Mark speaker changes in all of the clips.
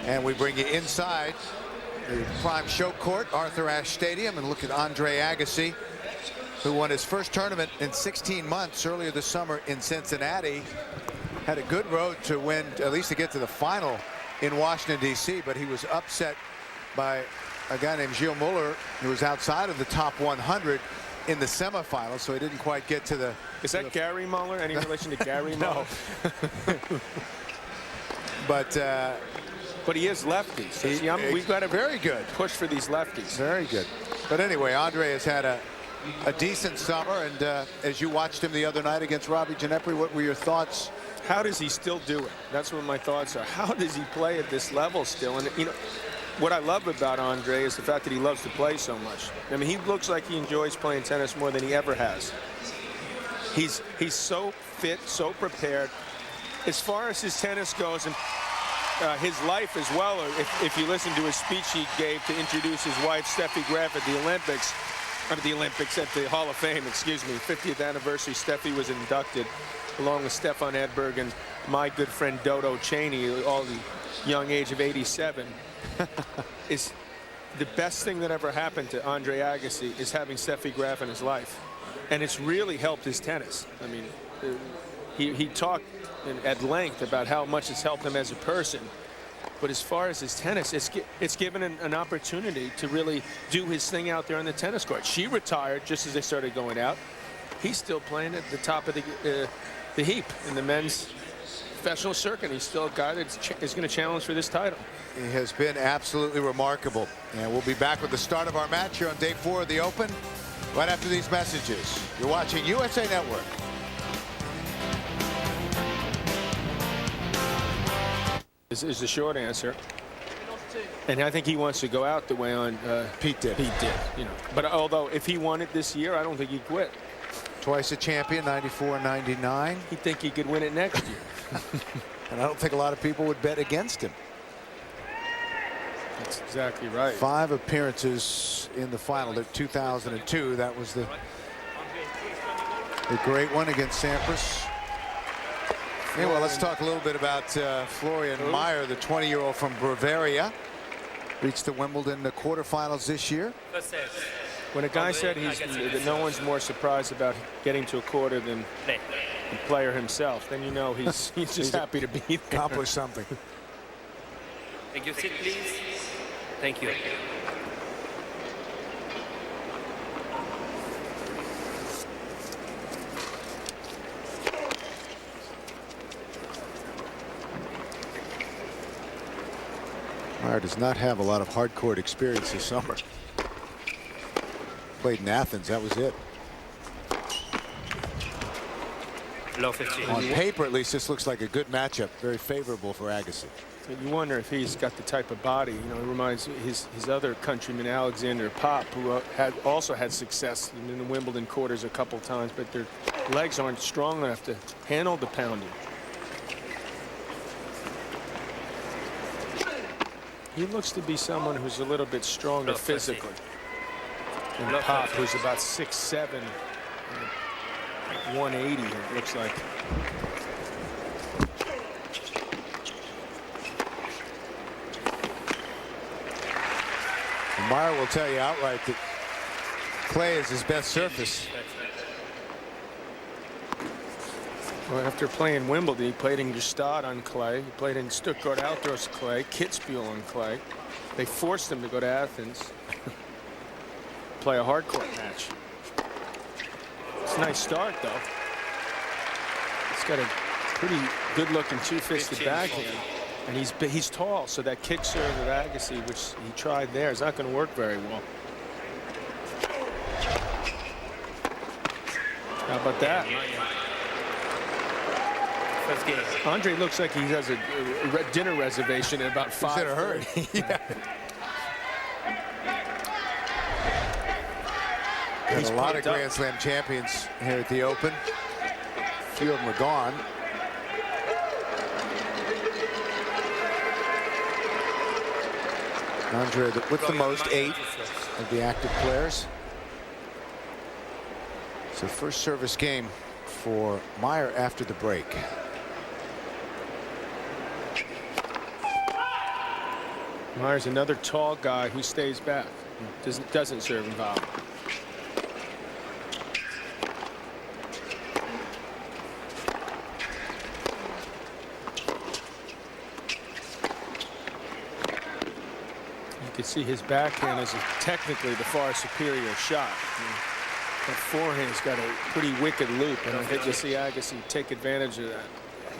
Speaker 1: And we bring you inside the prime show court, Arthur Ashe Stadium, and look at Andre Agassi, who won his first tournament in 16 months earlier this summer in Cincinnati. Had a good road to win, at least to get to the final in Washington, D.C., but he was upset by a guy named Gilles Muller, who was outside of the top 100 in the semifinals, so he didn't quite get to the...
Speaker 2: Is that Gary Muller? Any relation to Gary Muller? But he is lefty. So we've got to
Speaker 1: very good
Speaker 2: push for these lefties.
Speaker 1: Very good. But anyway, Andre has had a decent summer, and as you watched him the other night against Robbie Ginepri, what were your thoughts?
Speaker 2: How does he still do it? That's what my thoughts are. How does he play at this level still? And you know, what I love about Andre is the fact that he loves to play so much. I mean, he looks like he enjoys playing tennis more than he ever has. He's so fit, so prepared. As far as his tennis goes, and his life as well, if you listen to his speech he gave to introduce his wife, Steffi Graf, at the Olympics, at the Hall of Fame, excuse me, 50th anniversary, Steffi was inducted, along with Stefan Edberg and my good friend Dodo Cheney, all the young age of 87. Is the best thing that ever happened to Andre Agassi is having Steffi Graf in his life. And it's really helped his tennis. I mean, he talked at length about how much it's helped him as a person. But as far as his tennis, it's given an opportunity to really do his thing out there on the tennis court. She retired just as they started going out. He's still playing at the top of the heap in the men's professional circuit. He's still a guy that is going to challenge for this title.
Speaker 1: He has been absolutely remarkable. And we'll be back with the start of our match here on day 4 of the Open right after these messages. You're watching USA Network.
Speaker 2: Is the short answer. And I think he wants to go out the way on
Speaker 1: Pete did.
Speaker 2: You know. But although if he won it this year, I don't think he'd quit.
Speaker 1: Twice a champion, 94, 99.
Speaker 2: He'd think he could win it next year.
Speaker 1: And I don't think a lot of people would bet against him.
Speaker 2: That's exactly right.
Speaker 1: 5 appearances in the final. In 2002, that was the great one against Sampras. Anyway, let's talk a little bit about Florian Mayer, the 20-year-old from Bavaria. Reached the Wimbledon quarterfinals this year.
Speaker 2: When a guy said that no one's more surprised about getting to a quarter than the player himself, then you know he's just happy to be there.
Speaker 1: Accomplished something.
Speaker 3: Thank you. Sit, please. Thank you.
Speaker 1: Meyer does not have a lot of hard court experience this summer. Played in Athens, that was it.
Speaker 3: Low 15.
Speaker 1: On paper, at least, this looks like a good matchup. Very favorable for Agassi.
Speaker 2: You wonder if he's got the type of body. You know, it reminds his other countryman, Alexander Pop, who also had success in the Wimbledon quarters a couple times, but their legs aren't strong enough to handle the pounding. He looks to be someone who's a little bit stronger physically than Pop, who's about 6'7", 180, it looks like.
Speaker 1: And Meyer will tell you outright that clay is his best surface.
Speaker 2: Well, after playing Wimbledon, he played in Gstaad on clay. He played in Stuttgart Outdoors clay, Kitzbühel on clay. They forced him to go to Athens, play a hard court match. It's a nice start, though. He's got a pretty good-looking two-fisted backhand, and he's tall, so that kick serve of Agassi, which he tried there, is not going to work very well. How about that? Andre looks like he has a dinner reservation at about 5.
Speaker 1: He's in a hurry. Yeah. There's a lot of Grand Slam champions here at the Open. A few of them are gone. Andre with the most, 8 of the active players. It's the first service game for Meyer after the break.
Speaker 2: Meyer's another tall guy who stays back. Doesn't serve and volley. You can see his backhand is technically the far superior shot. That forehand's got a pretty wicked loop, and I think you'll see Agassi take advantage of that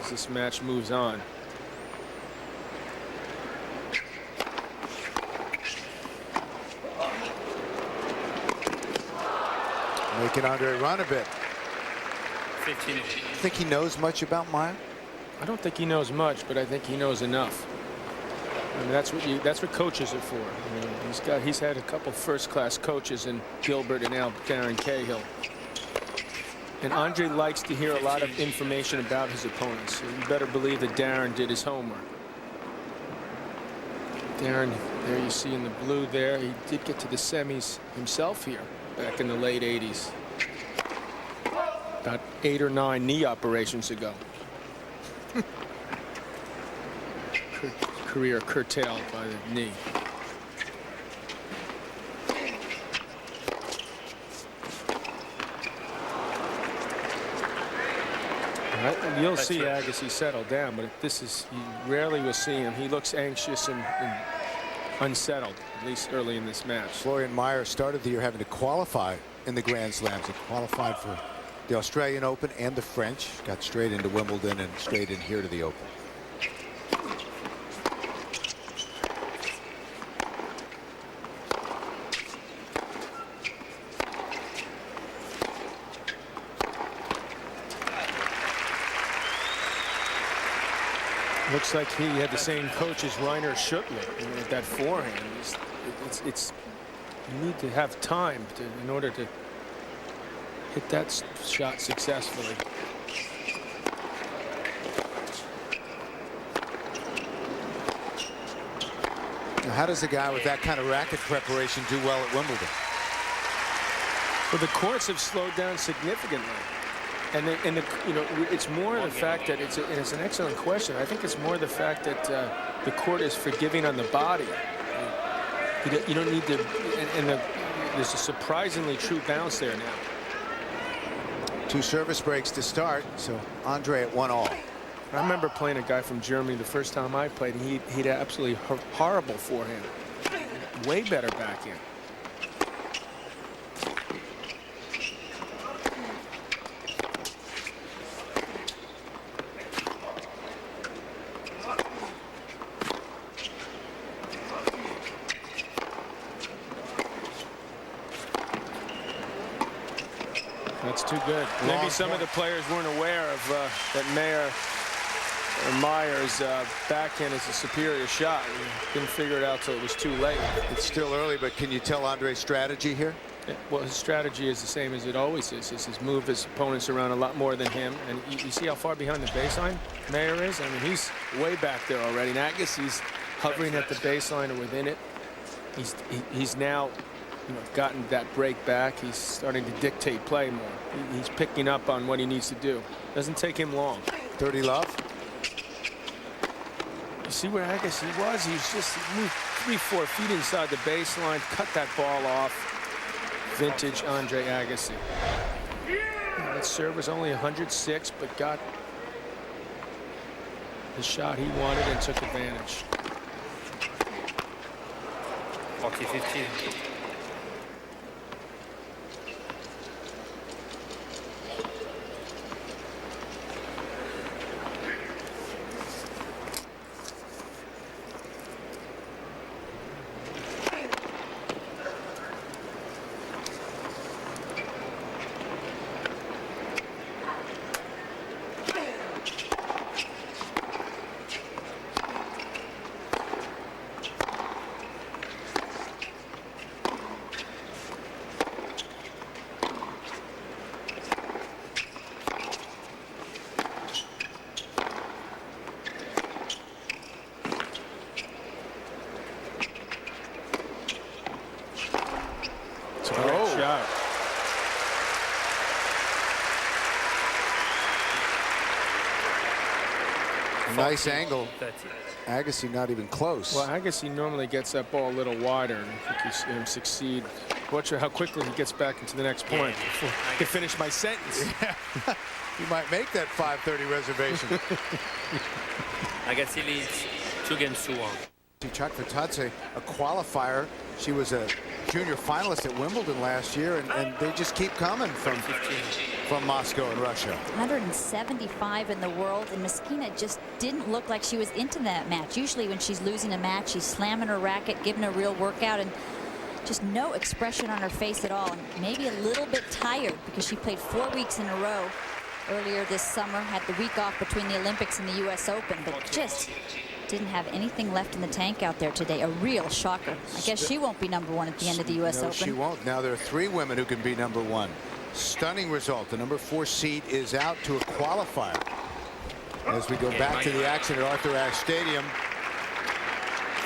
Speaker 2: as this match moves on.
Speaker 1: Making Andre run a bit.
Speaker 3: 15.
Speaker 1: Think he knows much about Meyer?
Speaker 2: I don't think he knows much, but I think he knows enough. I mean, that's what coaches are for. I mean, he's had a couple first-class coaches in Gilbert and now Darren Cahill. And Andre likes to hear a lot of information about his opponents. So you better believe that Darren did his homework. Darren, there you see in the blue there, he did get to the semis himself here back in the late 80s. About 8 or 9 knee operations ago. Career curtailed by the knee. You'll see Agassi settle down, but this is, you rarely will see him. He looks anxious and unsettled, at least early in this match.
Speaker 1: Florian Mayer started the year having to qualify in the Grand Slams. He qualified for the Australian Open and the French. Got straight into Wimbledon and straight in here to the Open.
Speaker 2: Looks like he had the same coach as Rainer Schuttler with that forehand. It's you need to have time in order to hit that shot successfully.
Speaker 1: Now, how does a guy with that kind of racket preparation do well at Wimbledon?
Speaker 2: Well, the courts have slowed down significantly. And you know, it's more the fact that it's an excellent question. I think it's more the fact that the court is forgiving on the body. You don't need to, there's a surprisingly true bounce there now.
Speaker 1: 2 service breaks to start, so Andre at 1-all.
Speaker 2: I remember playing a guy from Germany the first time I played. He had absolutely horrible forehand, way better backhand. That's too good. Maybe some of the players weren't aware of that Meyer's backhand is a superior shot. Didn't figure it out till it was too late.
Speaker 1: It's still early, but can you tell Andre's strategy here?
Speaker 2: Well, his strategy is the same as it always is. His move his opponents around a lot more than him. And you see how far behind the baseline Meyer is? I mean, he's way back there already. And Agassi's hovering at the baseline or within it. He's now, you know, gotten that break back. He's starting to dictate play more. He's picking up on what he needs to do. Doesn't take him long.
Speaker 1: 30 love.
Speaker 2: You see where Agassi was? He was just moved 3-4 feet inside the baseline, cut that ball off. Vintage Andre Agassi. That serve was only 106, but got the shot he wanted and took advantage.
Speaker 3: 40-15.
Speaker 1: nice angle.
Speaker 3: 30.
Speaker 1: Agassi not even close.
Speaker 2: Well, Agassi normally gets that ball a little wider, and I think you see him succeed. Watch how quickly he gets back into the next point. Before I can finish my sentence.
Speaker 1: Yeah. You might make that 5:30 reservation.
Speaker 3: Agassi leads 2-1.
Speaker 1: Chakvetadze, a qualifier. She was a junior finalist at Wimbledon last year, and they just keep coming from Moscow and Russia.
Speaker 4: 175 in the world, and Meskina just didn't look like she was into that match. Usually when she's losing a match, she's slamming her racket, giving a real workout, and just no expression on her face at all, and maybe a little bit tired because she played 4 weeks in a row earlier this summer, had the week off between the Olympics and the US Open, but just didn't have anything left in the tank out there today. A real shocker. I guess she won't be #1 at the end of the US Open.
Speaker 1: She won't. Now there are 3 women who can be #1. Stunning result. The #4 seed is out to a qualifier. As we go back to the action at Arthur Ashe Stadium,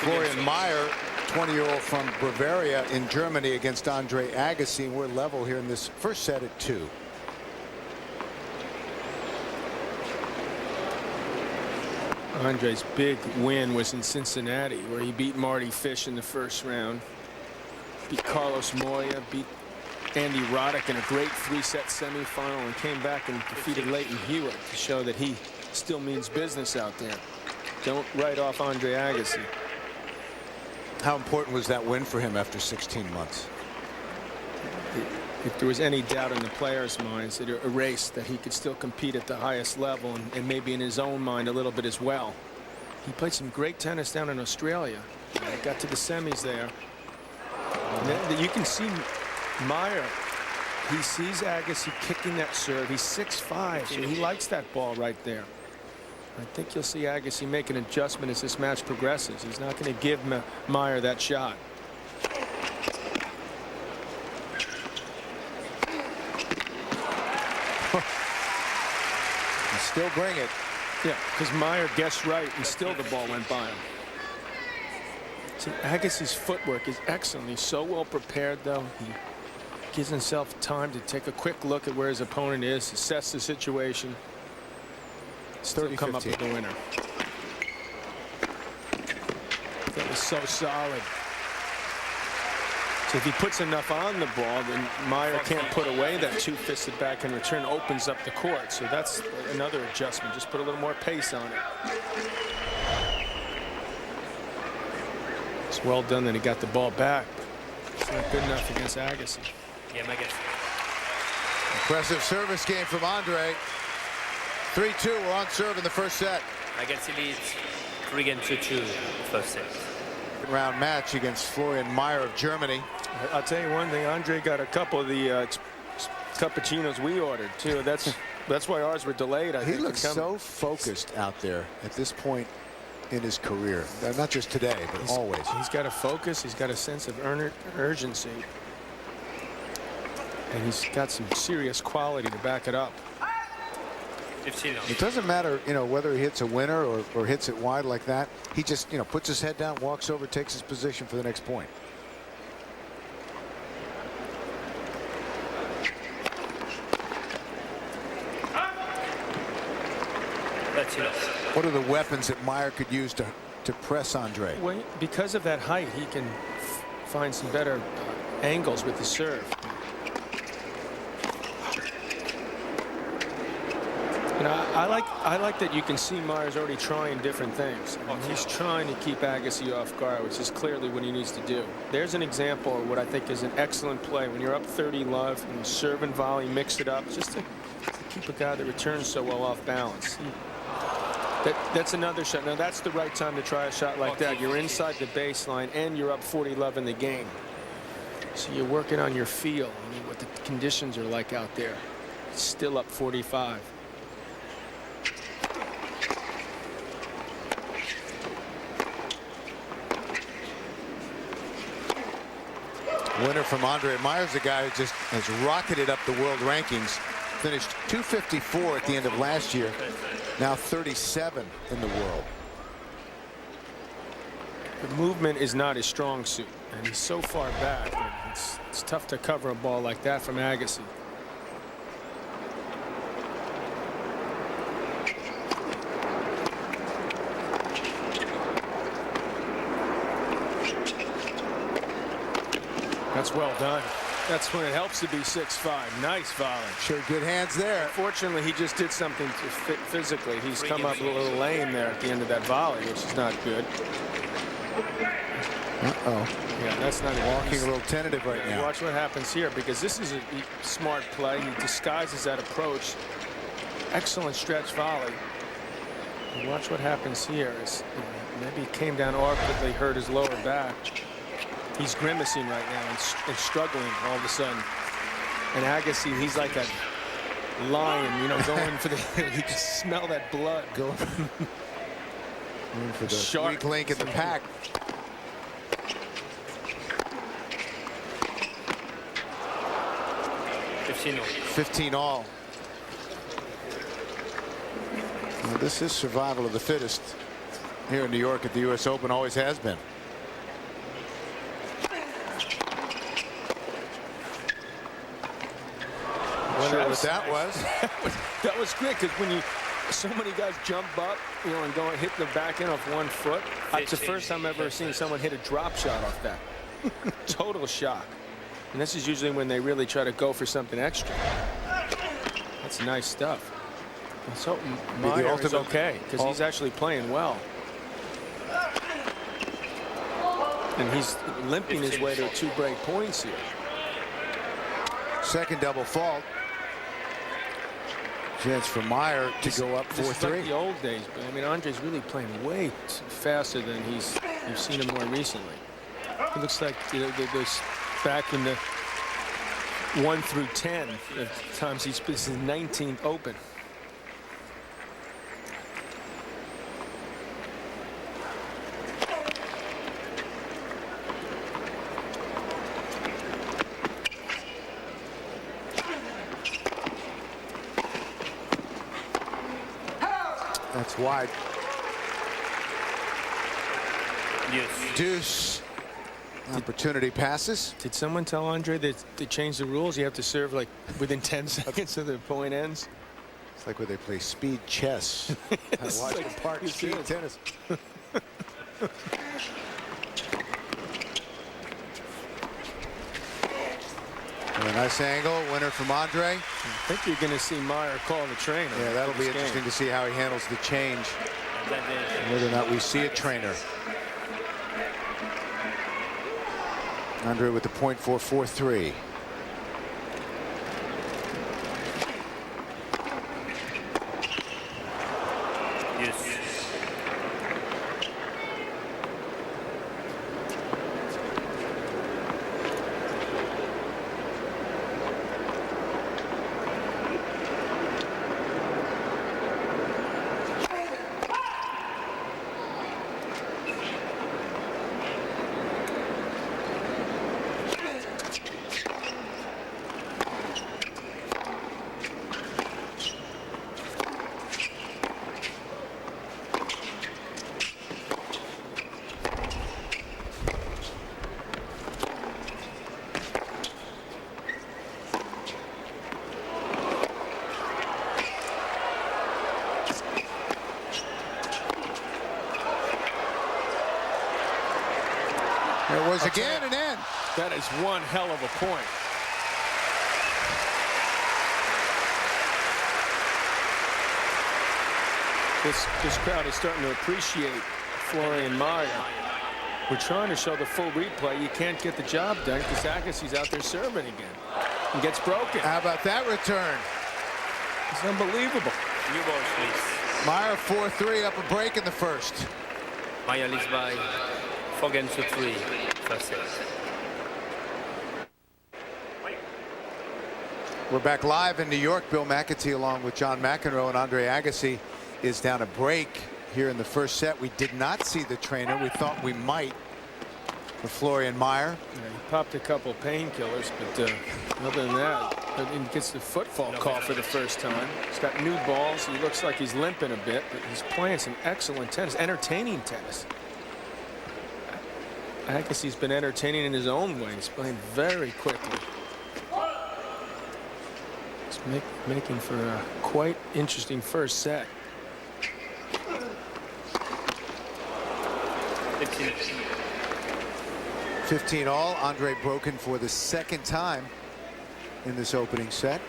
Speaker 1: Florian Mayer, 20-year-old from Bavaria in Germany, against Andre Agassi. We're level here in this first set at 2.
Speaker 2: Andre's big win was in Cincinnati, where he beat Marty Fish in the first round, beat Carlos Moya, beat Andy Roddick in a great 3-set semifinal, and came back and defeated Leighton Hewitt to show that he still means business out there. Don't write off Andre Agassi.
Speaker 1: How important was that win for him after 16 months?
Speaker 2: If there was any doubt in the players' minds, it erased that he could still compete at the highest level, and maybe in his own mind a little bit as well. He played some great tennis down in Australia. Got to the semis there. And you can see Meyer. He sees Agassi kicking that serve. He's 6'5", so he likes that ball right there. I think you'll see Agassi make an adjustment as this match progresses. He's not going to give Meyer that shot.
Speaker 1: Still bring it.
Speaker 2: Yeah, because Meyer guessed right, and still the ball went by him. See, Agassi's footwork is excellent. He's so well prepared, though. He gives himself time to take a quick look at where his opponent is, assess the situation, still come up with the winner. That was so solid. So if he puts enough on the ball, then Meyer can't put away that 2-fisted backhand return, opens up the court. So that's another adjustment. Just put a little more pace on it. It's well done that he got the ball back. It's not good enough against Agassi.
Speaker 3: Yeah, Agassi.
Speaker 1: Impressive service game from Andre. 3-2. We're on serve in the first set.
Speaker 3: Agassi leads 3-2 first set.
Speaker 1: Round match against Florian Mayer of Germany.
Speaker 2: I'll tell you one thing. Andre got a couple of the cappuccinos we ordered too. That's why ours were delayed. I think.
Speaker 1: He looks so focused out there at this point in his career. Not just today, but always.
Speaker 2: He's got a focus. He's got a sense of urgency, and he's got some serious quality to back it up.
Speaker 1: It doesn't matter, whether he hits a winner or hits it wide like that. He just, puts his head down, walks over, takes his position for the next point. What are the weapons that Meyer could use to press Andre?
Speaker 2: Well, because of that height, he can find some better angles with the serve. I like that you can see Meyer's already trying different things. I mean, he's trying to keep Agassi off guard, which is clearly what he needs to do. There's an example of what I think is an excellent play. When you're up 30 love and serve and volley, mix it up, just to keep a guy that returns so well off balance. That's another shot. Now that's the right time to try a shot like that. You're inside the baseline and you're up 40 love in the game. So you're working on your feel, what the conditions are like out there. It's still up 45.
Speaker 1: Winner from Andre. Meyer's a guy who just has rocketed up the world rankings. Finished 254 at the end of last year. Now 37 in the world.
Speaker 2: The movement is not his strong suit, and he's so far back that it's tough to cover a ball like that from Agassi. That's well done. That's when it helps to be 6'5". Nice volley.
Speaker 1: Sure, good hands there.
Speaker 2: Fortunately, he just did something to fit physically. He's come up a little lame there at the end of that volley, which is not good.
Speaker 1: Uh-oh.
Speaker 2: Yeah, that's not
Speaker 1: Walking a little tentative right now.
Speaker 2: Watch what happens here, because this is a smart play. He disguises that approach. Excellent stretch volley. And watch what happens here. Maybe he came down awkwardly, hurt his lower back. He's grimacing right now and struggling all of a sudden. And Agassi, he's like a lion, you know, going for the. You can smell that blood.
Speaker 1: Going for the
Speaker 2: Sharp
Speaker 1: weak link in the pack.
Speaker 3: Fifteen
Speaker 1: 15 all. Well, this is survival of the fittest here in New York at the U.S. Open. Always has been. Sure what that was.
Speaker 2: That was quick, because when so many guys jump up, you know, and go and hit the back end off 1 foot. It's the first time I've ever seen someone hit a drop shot off that. Total shock. And this is usually when they really try to go for something extra. That's nice stuff. So Meyer is okay, because he's actually playing well. And he's limping his way to 2 break points here.
Speaker 1: Second double fault. Chance for Meyer to go up 4-3.
Speaker 2: This is like the old days, but I mean, Andre's really playing way faster than you've seen him more recently. It looks like, you know, there's back in the 1 through 10 times this is 19th Open.
Speaker 1: That's wide.
Speaker 3: Yes.
Speaker 1: Deuce. Opportunity passes.
Speaker 2: Did someone tell Andre that they changed the rules? You have to serve like within 10 seconds of the point ends.
Speaker 1: It's like where they play speed chess. I watch the park speed tennis. A nice angle, winner from Andre.
Speaker 2: I think you're going to see Meyer call the trainer.
Speaker 1: Yeah, that'll be interesting to see how he handles the change. And whether or not we see a trainer. Andre with the point 4-4-3.
Speaker 3: Yes.
Speaker 1: There was again an end.
Speaker 2: That is one hell of a point. This crowd is starting to appreciate Florian Mayer. We're trying to show the full replay. You can't get the job done because Agassi's out there serving again and gets broken.
Speaker 1: How about that return?
Speaker 2: It's unbelievable.
Speaker 3: New balls, please.
Speaker 1: Meyer 4-3 up a break in the first.
Speaker 3: Meyer leads by 4 games to 3. First set.
Speaker 1: We're back live in New York. Bill McAtee along with John McEnroe, and Andre Agassi is down a break here in the first set. We did not see the trainer. We thought we might for Florian Mayer.
Speaker 2: Yeah, he popped a couple painkillers, but other than that, he gets the footfall call for the first time. He's got new balls. He looks like he's limping a bit, but he's playing some excellent tennis, entertaining tennis. Agassi's been entertaining in his own way. He's playing very quickly. He's making for a quite interesting first set.
Speaker 3: 15.
Speaker 1: 15 all. Andre broken for the second time in this opening set.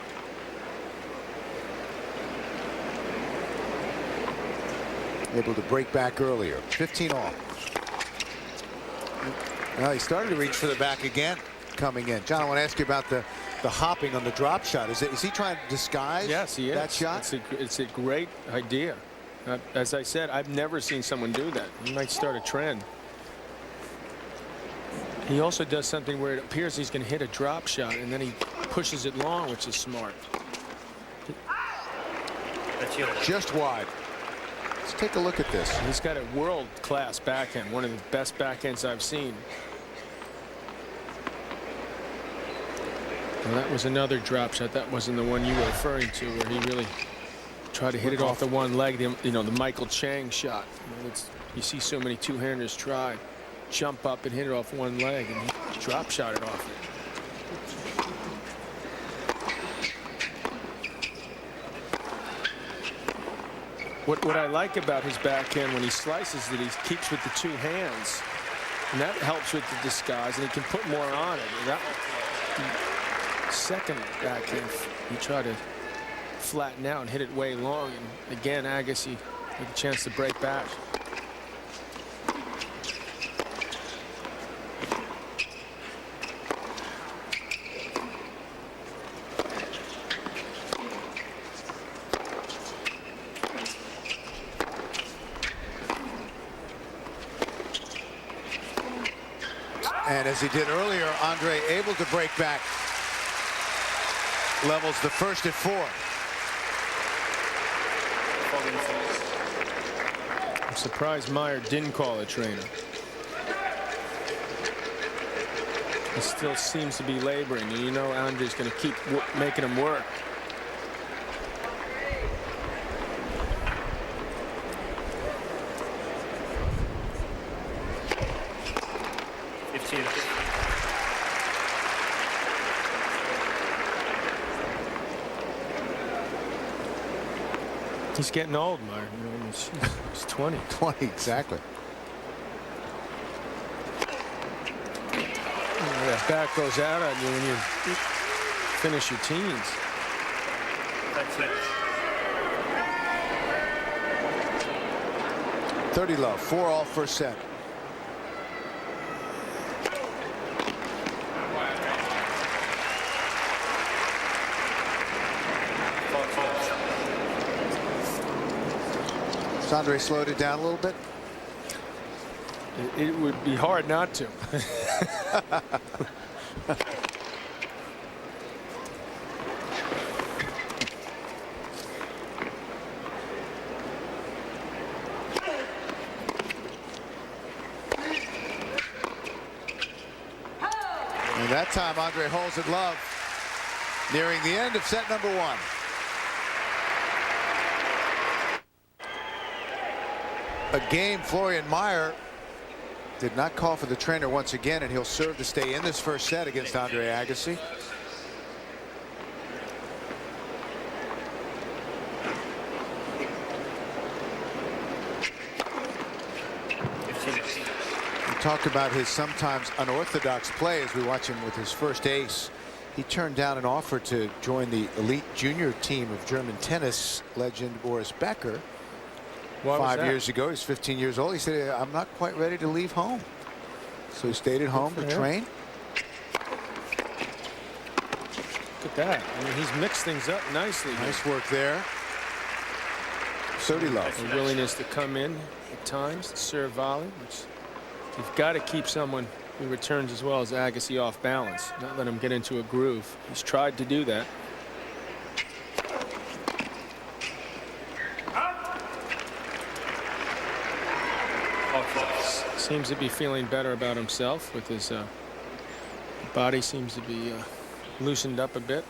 Speaker 1: Able to break back earlier. 15 all. Well, he started to reach for the back again coming in. John, I want to ask you about the hopping on the drop shot. Is he trying to disguise that shot?
Speaker 2: It's a great idea. As I said, I've never seen someone do that. He might start a trend. He also does something where it appears he's going to hit a drop shot, and then he pushes it long, which is smart.
Speaker 1: Just wide. Let's take a look at this.
Speaker 2: He's got a world-class backhand, one of the best backhands I've seen. Well, that was another drop shot. That wasn't the one you were referring to, where he really tried to hit it off the one leg. You know, the Michael Chang shot. You see so many two-handers try, jump up and hit it off one leg, and he drop shot it off it. What I like about his backhand when he slices it, he keeps with the two hands, and that helps with the disguise, and he can put more on it. That second backhand, he tried to flatten out and hit it way long, and again Agassi had a chance to break back.
Speaker 1: And as he did earlier, Andre able to break back. Levels the first at 4.
Speaker 2: I'm surprised Meyer didn't call a trainer. He still seems to be laboring, and you know Andre's going to keep making him work. He's getting old, Meyer. You know, he's 20.
Speaker 1: 20, exactly.
Speaker 2: That back goes out on you when you finish your teens.
Speaker 3: That's it.
Speaker 1: 30 love, 4 all first set. Andre slowed it down a little bit.
Speaker 2: It would be hard not to.
Speaker 1: And that time Andre holds it love. Nearing the end of set number 1. A game Florian Mayer did not call for the trainer once again, and he'll serve to stay in this first set against Andre Agassi. We talked about his sometimes unorthodox play as we watch him with his first ace. He turned down an offer to join the elite junior team of German tennis legend Boris Becker. 5 years ago. He's 15 years old. He said, I'm not quite ready to leave home. So he stayed at home to train.
Speaker 2: Look at that. I mean, he's mixed things up nicely.
Speaker 1: Nice work there. 30 love.
Speaker 2: A willingness to come in at times, to serve volley, which you've got to keep someone who returns as well as Agassi off balance, not let him get into a groove. He's tried to do that. Seems to be feeling better about himself with his body seems to be loosened up a bit.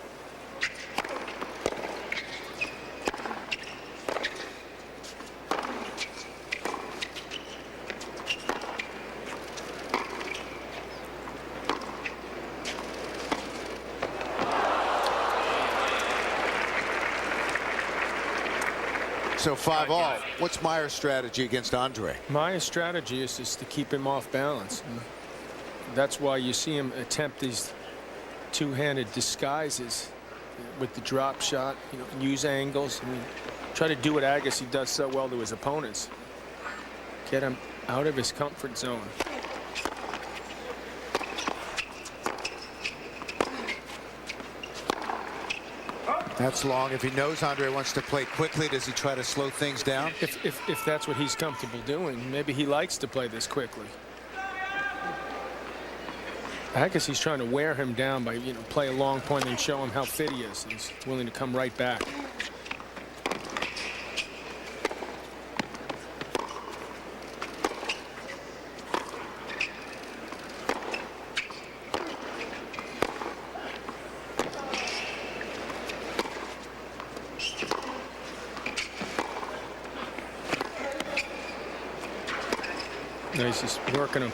Speaker 1: So 5 all. What's Meyer's strategy against Andre?
Speaker 2: Meyer's strategy is just to keep him off balance. That's why you see him attempt these two-handed disguises with the drop shot, you know, use angles. I mean, try to do what Agassi does so well to his opponents. Get him out of his comfort zone.
Speaker 1: That's long. If he knows Andre wants to play quickly, does he try to slow things down?
Speaker 2: If that's what he's comfortable doing, maybe he likes to play this quickly. Agassi's trying to wear him down by, you know, play a long point and show him how fit he is. He's willing to come right back. No, he's just working him.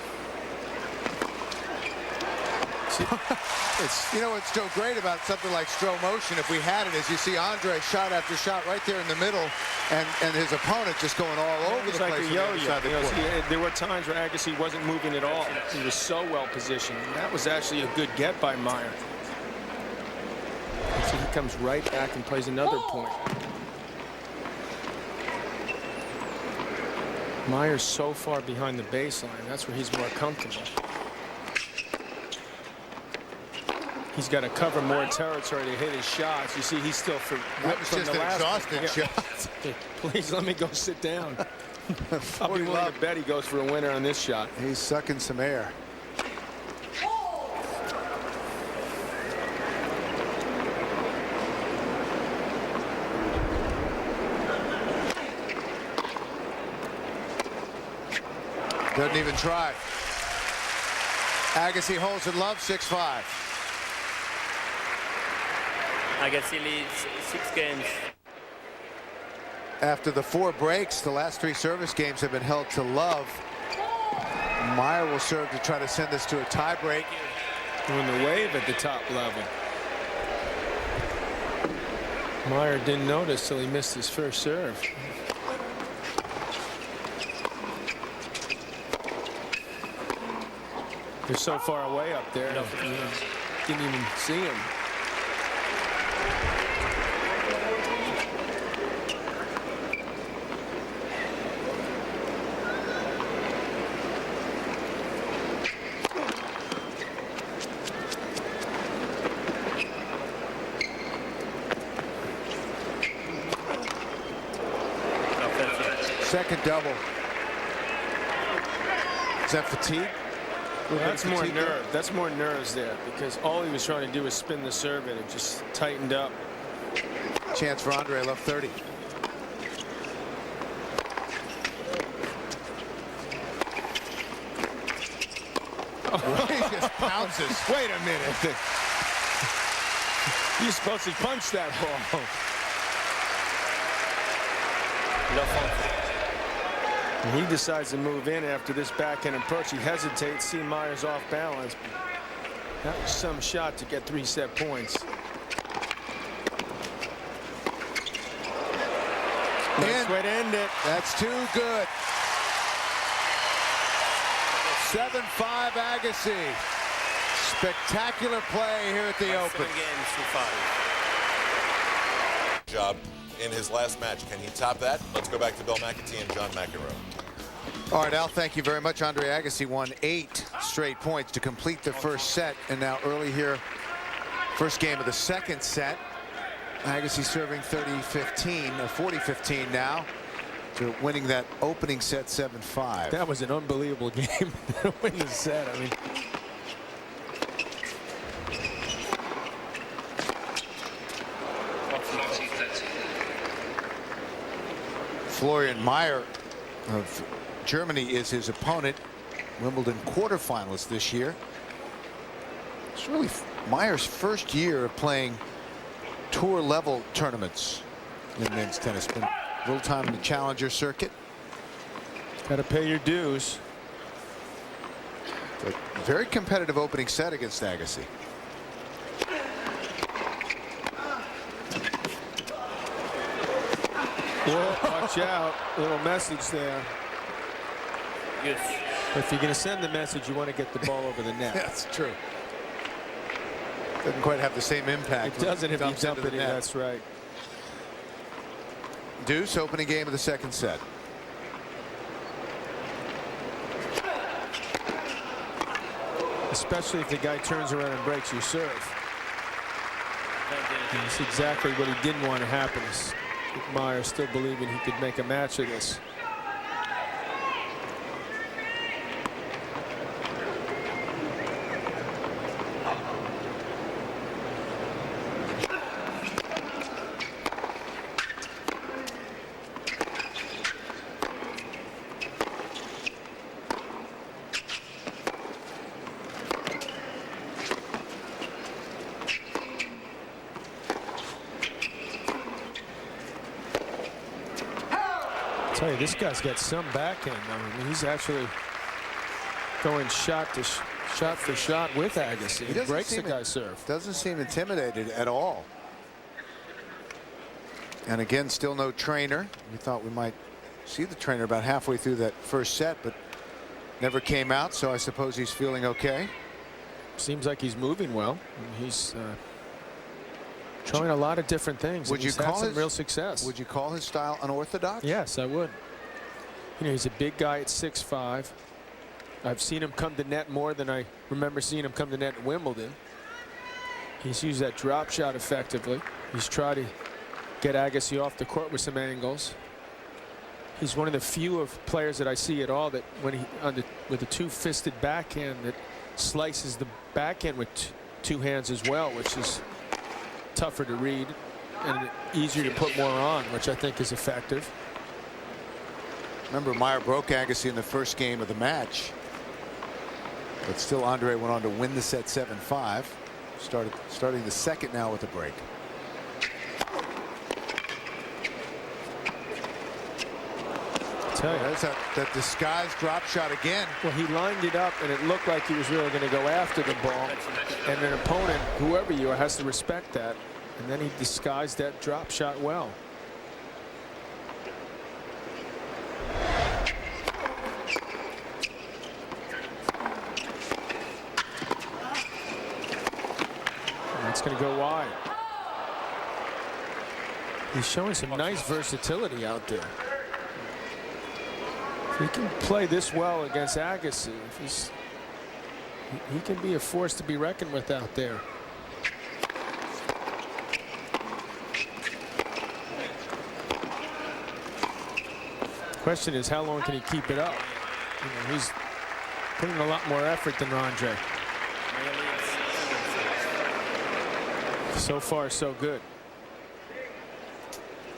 Speaker 1: You know what's so great about something like slow motion, if we had it, is you see Andre shot after shot right there in the middle, and his opponent just going all over the
Speaker 2: like
Speaker 1: place.
Speaker 2: A yo-yo. There were times where Agassi wasn't moving at all. He was so well positioned. And that was actually a good get by Meyer. So he comes right back and plays another point. Meyer's so far behind the baseline. That's where he's more comfortable. He's got to cover more territory to hit his shots. You see, he's still
Speaker 1: that was just an exhausting shot.
Speaker 2: Please let me go sit down. I'll be willing to bet he goes for a winner on this shot.
Speaker 1: He's sucking some air. Doesn't even try. Agassi holds it love, 6-5.
Speaker 3: Agassi leads 6 games.
Speaker 1: After the 4 breaks, the last 3 service games have been held to love. Meyer will serve to try to send this to a tie break.
Speaker 2: Doing the wave at the top level. Meyer didn't notice till he missed his first serve. They're so far away up there. Didn't even see him.
Speaker 1: Second double. Is that fatigue?
Speaker 2: Well, that's more nerve. That's more nerves there, because all he was trying to do was spin the serve and it just tightened up.
Speaker 1: Chance for Andre, love 30. Oh, he just pounces.
Speaker 2: Wait a minute. You're supposed to punch that ball. And he decides to move in after this backhand approach. He hesitates, see Meyer's off balance. That was some shot to get 3 set points. Nice way to end it.
Speaker 1: That's too good. 7-5 Agassi. Spectacular play here at the Open.
Speaker 3: 7 games to 5.
Speaker 5: Job in his last match. Can he top that? Let's go back to Bill McAtee and John McEnroe.
Speaker 1: All right, Al, thank you very much. Andre Agassi won 8 straight points to complete the first set. And now early here, first game of the second set. Agassi serving 30-15, or 40-15 now, to winning that opening set 7-5.
Speaker 2: That was an unbelievable game to win the set. I mean,
Speaker 1: Florian Mayer of Germany is his opponent. Wimbledon quarterfinalist this year. It's really Meyer's first year of playing tour level tournaments in men's tennis. Been a little time in the challenger circuit.
Speaker 2: got to pay your dues.
Speaker 1: But very competitive opening set against Agassi.
Speaker 2: Whoa, watch out. Little message there.
Speaker 3: Yes.
Speaker 2: But if you're going to send the message, you want to get the ball over the net.
Speaker 1: That's true. Doesn't quite have the same impact.
Speaker 2: It doesn't if you
Speaker 1: dumps
Speaker 2: dump
Speaker 1: into
Speaker 2: it in.
Speaker 1: the net.
Speaker 2: That's right.
Speaker 1: Deuce, opening game of the second set.
Speaker 2: Especially if the guy turns around and breaks your serve. That's exactly what he didn't want to happen. Meyer still believing he could make a match of this. I tell you, this guy's got some backhand. I mean, he's actually going shot for shot with Agassi. He breaks the guy's serve.
Speaker 1: Doesn't seem intimidated at all. And again, still no trainer. We thought we might see the trainer about halfway through that first set, but never came out. So I suppose he's feeling okay.
Speaker 2: Seems like he's moving well. And he's trying a lot of different things.
Speaker 1: Would you call
Speaker 2: some real success?
Speaker 1: Would you call his style unorthodox?
Speaker 2: Yes, I would. You know, he's a big guy at 6'5". I've seen him come to net more than I remember seeing him come to net in Wimbledon. He's used that drop shot effectively. He's tried to get Agassi off the court with some angles. He's one of the few of players that I see at all that when he with a two-fisted backhand that slices the backhand with two hands as well, which is tougher to read and easier to put more on, which I think is effective.
Speaker 1: Remember, Meyer broke Agassi in the first game of the match, but still Andre went on to win the set 7-5. Starting the second now with a break. There's that disguised drop shot again.
Speaker 2: Well, he lined it up and it looked like he was really going to go after the ball, and an opponent, whoever you are, has to respect that. And then he disguised that drop shot well. And that's going to go wide. He's showing some nice versatility out there. If he can play this well against Agassi, he can be a force to be reckoned with out there. Question is, how long can he keep it up? You know, he's putting a lot more effort than Andre. So far, so good.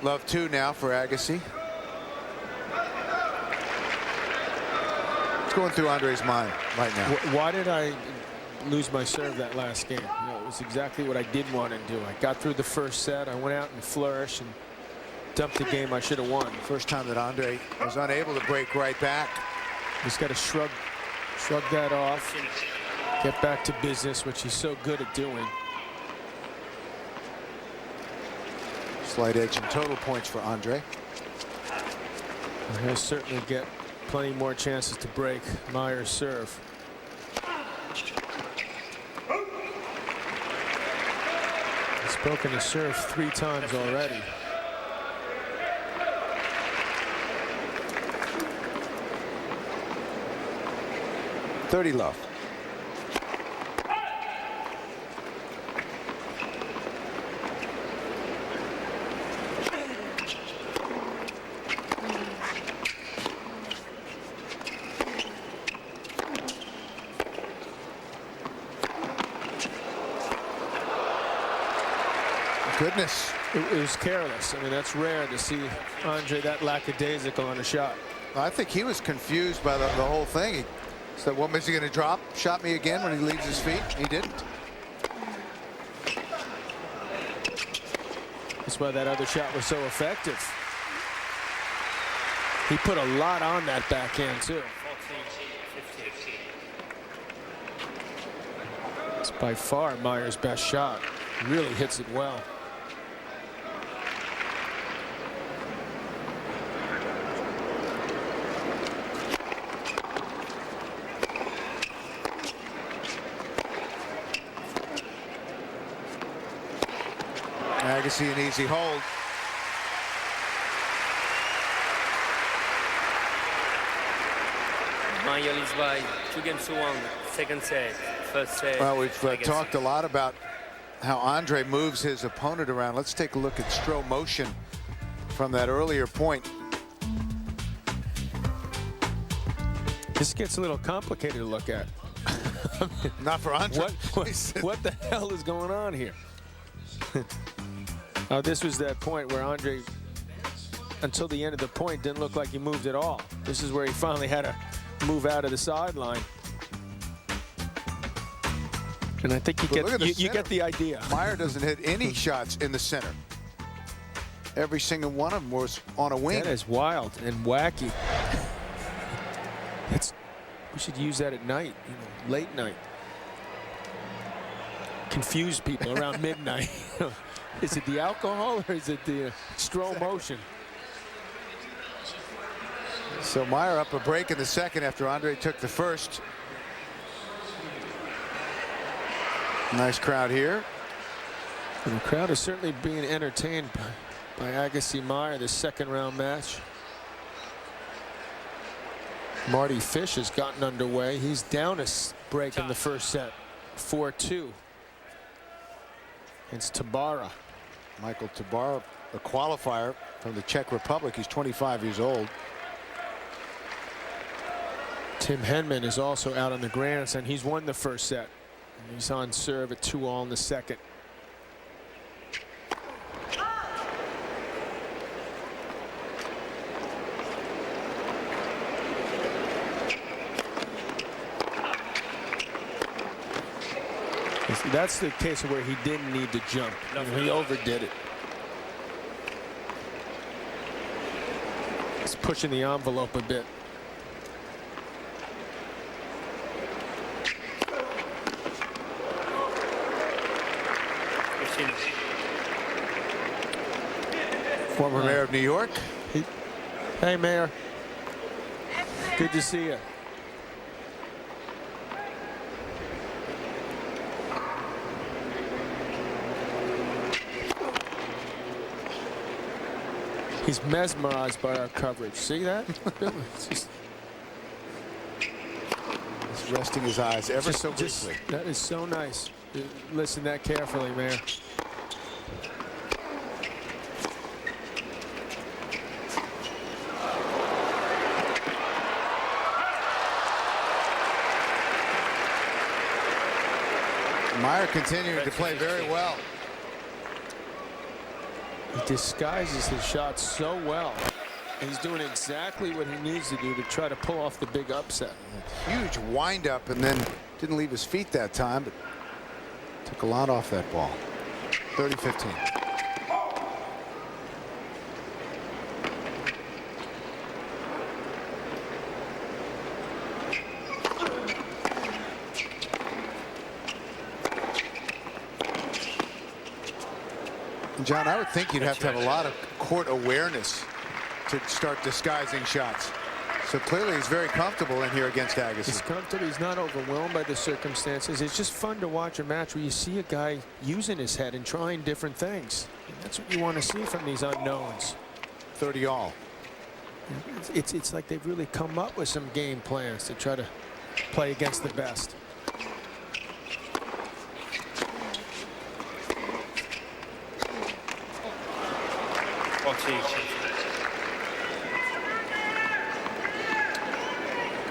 Speaker 1: Love 2 now for Agassi. What's going through Andre's mind right now?
Speaker 2: Why did I lose my serve that last game? You know, it was exactly what I didn't want to do. I got through the first set. I went out and flourished and dumped the game I should have won.
Speaker 1: First time that Andre was unable to break right back.
Speaker 2: He's got to shrug that off, get back to business, which he's so good at doing.
Speaker 1: Slight edge in total points for Andre.
Speaker 2: And he'll certainly get plenty more chances to break Meyer's serve. He's broken his serve 3 times already.
Speaker 1: .30 love. Goodness.
Speaker 2: It was careless. I mean, that's rare to see Andre that lackadaisical on a shot.
Speaker 1: I think he was confused by the whole thing. He said, what is he going to drop? Shot me again when he leaves his feet? He didn't.
Speaker 2: That's why that other shot was so effective. He put a lot on that backhand, too. It's by far Meyer's best shot. Really hits it well.
Speaker 1: Agassi an easy hold.
Speaker 3: Meyer leads by 2-1. Second set. First set.
Speaker 1: Well, we've
Speaker 3: Agassi.
Speaker 1: talked a lot about how Andre moves his opponent around. Let's take a look at slow motion from that earlier point.
Speaker 2: This gets a little complicated to look at.
Speaker 1: Not for Andre.
Speaker 2: What the hell is going on here? Oh, this was that point where Andre, until the end of the point, didn't look like he moved at all. This is where he finally had to move out of the sideline. And I think you get the idea.
Speaker 1: Meyer doesn't hit any shots in the center. Every single one of them was on a wing.
Speaker 2: That is wild and wacky. We should use that at night, late night. Confuse people around midnight. Is it the alcohol or is it the slow motion?
Speaker 1: So Meyer up a break in the second after Andre took the first. Nice crowd here.
Speaker 2: And the crowd is certainly being entertained by Agassi Meyer, this second round match. Marty Fish has gotten underway. He's down a break in the first set, 4-2. It's Tabara.
Speaker 1: Michael Tabara, a qualifier from the Czech Republic. He's 25 years old.
Speaker 2: Tim Henman is also out on the grandstand. He's won the first set. He's on serve at 2-all in the second. That's the case where he didn't need to jump. He overdid it. He's pushing the envelope a bit.
Speaker 1: Former mayor of New York.
Speaker 2: Hey, Mayor. Good to see you. He's mesmerized by our coverage. See that? He's
Speaker 1: resting his eyes ever so briefly.
Speaker 2: That is so nice. Listen that carefully, Mayor.
Speaker 1: Meyer continuing to play very well.
Speaker 2: He disguises his shots so well. And he's doing exactly what he needs to do to try to pull off the big upset.
Speaker 1: Huge windup and then didn't leave his feet that time, but took a lot off that ball. 30-15. John, I would think you'd have to have a lot of court awareness to start disguising shots. So clearly he's very comfortable in here against Agassi.
Speaker 2: He's comfortable. He's not overwhelmed by the circumstances. It's just fun to watch a match where you see a guy using his head and trying different things. And that's what you want to see from these unknowns.
Speaker 1: 30-all.
Speaker 2: It's like they've really come up with some game plans to try to play against the best.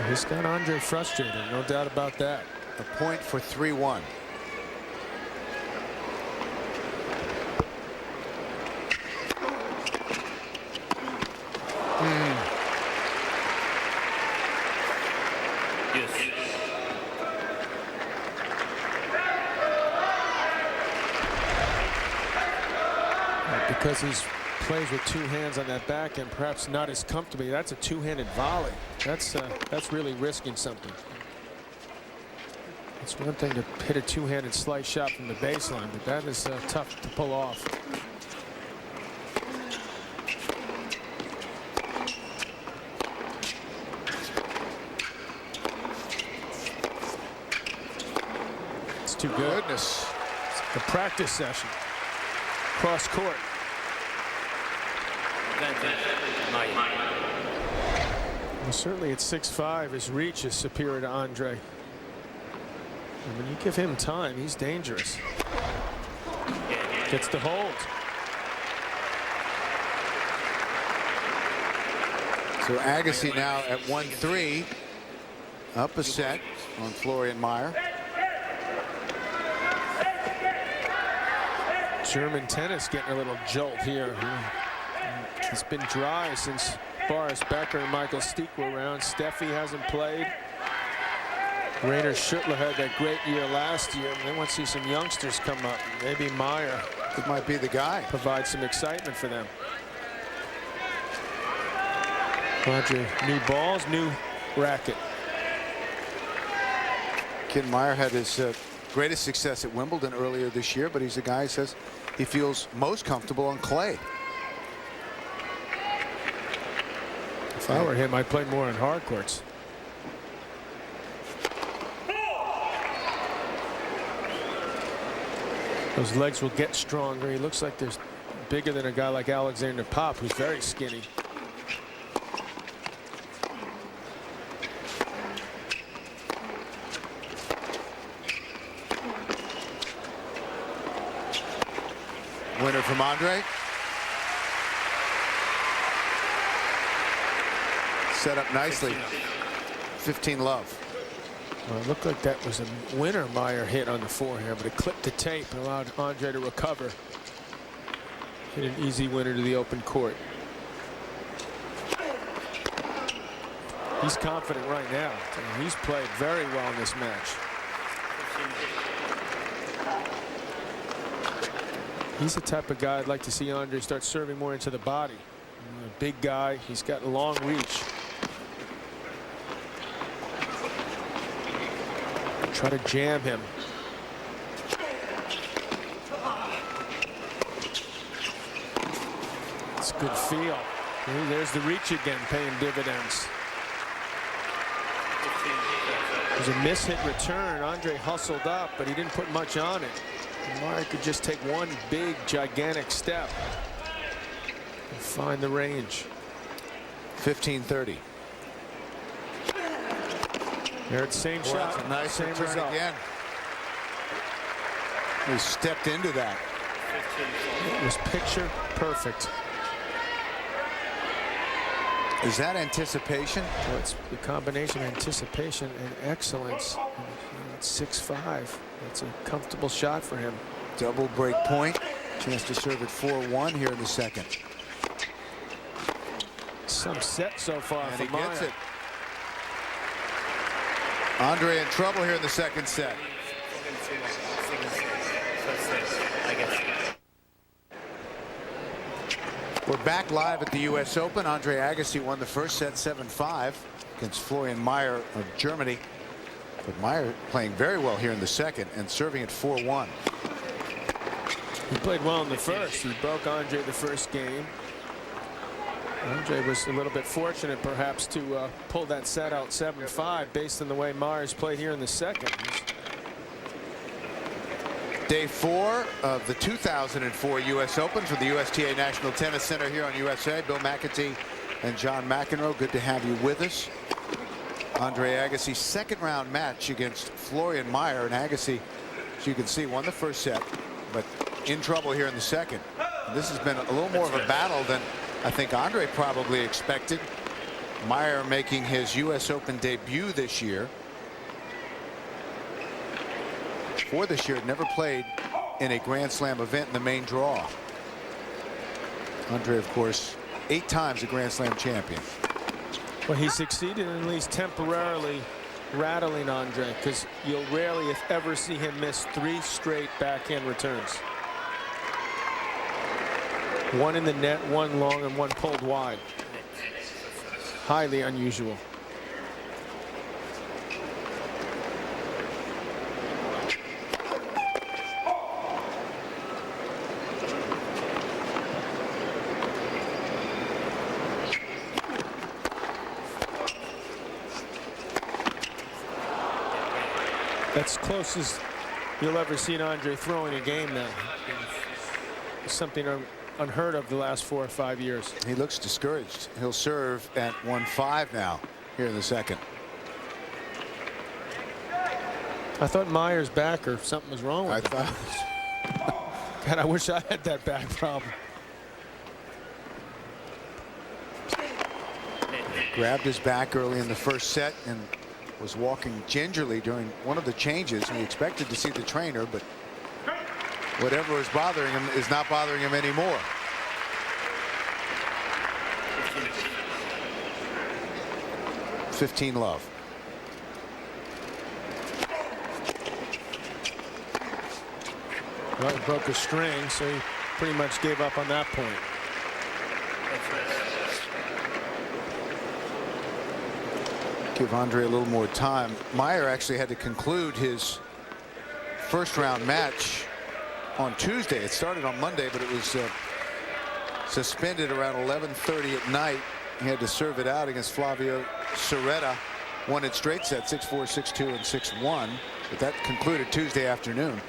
Speaker 2: He's got Andre frustrated, no doubt about that.
Speaker 1: A point for 3-1.
Speaker 3: Yes.
Speaker 2: Because he's plays with two hands on that back and perhaps not as comfortably. That's a two-handed volley. That's really risking something. It's one thing to hit a two-handed slice shot from the baseline, but that is tough to pull off. It's too good.
Speaker 1: Goodness.
Speaker 2: It's a practice session. cross court.
Speaker 3: Advantage, Meyer.
Speaker 2: Well, certainly at 6'5", his reach is superior to Andre. And when you give him time, he's dangerous. Gets the hold.
Speaker 1: So Agassi now at 1-3, up a set on Florian Mayer.
Speaker 2: German tennis getting a little jolt here. It's been dry since Boris Becker and Michael Steek were around. Steffi hasn't played. Rainer Schuttler had that great year last year. They want to see some youngsters come up. Maybe Meyer
Speaker 1: It might be the guy.
Speaker 2: provide some excitement for them. Roger, new balls, new racket.
Speaker 1: Ken Meyer had his greatest success at Wimbledon earlier this year, but he's a guy who says he feels most comfortable on clay.
Speaker 2: If I were him, I'd play more on hard courts. Those legs will get stronger. He looks like there's bigger than a guy like Alexander Pop, who's very skinny.
Speaker 1: Winner from Andre. Set up nicely. 15 love.
Speaker 2: Well, it looked like that was a winner Meyer hit on the forehand, but it clipped the tape and allowed Andre to recover. Hit an easy winner to the open court. He's confident right now. He's played very well in this match. He's the type of guy I'd like to see Andre start serving more into the body. A big guy. He's got long reach. Try to jam him. It's a good feel. Ooh, there's the reach again, paying dividends. There's a miss-hit return. Andre hustled up, but he didn't put much on it. Meyer could just take one big, gigantic step and find the range.
Speaker 1: 15-30.
Speaker 2: There it's same
Speaker 1: Boy,
Speaker 2: shot.
Speaker 1: that's a nice
Speaker 2: same
Speaker 1: return
Speaker 2: result.
Speaker 1: again. He stepped into that.
Speaker 2: It was picture perfect.
Speaker 1: Is that anticipation?
Speaker 2: Well, it's the combination of anticipation and excellence. It's 6'5". It's a comfortable shot for him.
Speaker 1: Double break point. Chance to serve at 4-1 here in the second.
Speaker 2: Some set so far
Speaker 1: And
Speaker 2: for
Speaker 1: he
Speaker 2: Meyer.
Speaker 1: gets it. Andre in trouble here in the second set. We're back live at the U.S. Open. Andre Agassi won the first set 7-5 against Florian Mayer of Germany. But Meyer playing very well here in the second and serving at 4-1.
Speaker 2: He played well in the first. He broke Andre the first game. Andre was a little bit fortunate perhaps to pull that set out 7-5 based on the way Meyer's played here in the second.
Speaker 1: Day 4 of the 2004 U.S. Open from the USTA National Tennis Center here on USA. Bill McAtee and John McEnroe, good to have you with us. Andre Agassi's second round match against Florian Mayer, and Agassi, as you can see, won the first set, but in trouble here in the second. And this has been a little more of a battle than I think Andre probably expected. Meyer making his U.S. Open debut this year. For this year, never played in a Grand Slam event in the main draw. Andre, of course, 8 times a Grand Slam champion.
Speaker 2: Well, he succeeded in at least temporarily rattling Andre, because you'll rarely, if ever, see him miss 3 straight backhand returns. 1 in the net, 1 long, and 1 pulled wide. Highly unusual. That's close as you'll ever see Andre throwing a game now. something unheard of the last 4 or 5 years.
Speaker 1: He looks discouraged. He'll serve at 1-5 now here in the second.
Speaker 2: I thought Meyer's back or something was wrong with him. God, I wish I had that back problem.
Speaker 1: Grabbed his back early in the first set and was walking gingerly during one of the changes. We expected to see the trainer, but whatever was bothering him is not bothering him anymore. $15 love.
Speaker 2: Well, he broke a string, so he pretty much gave up on that point.
Speaker 1: Give Andre a little more time. Meyer actually had to conclude his first round match on Tuesday. It started on Monday, but it was suspended around 11:30 at night. He had to serve it out against Flavio Cerreta. Won it straight set, 6-4, 6-2, and 6-1. But that concluded Tuesday afternoon.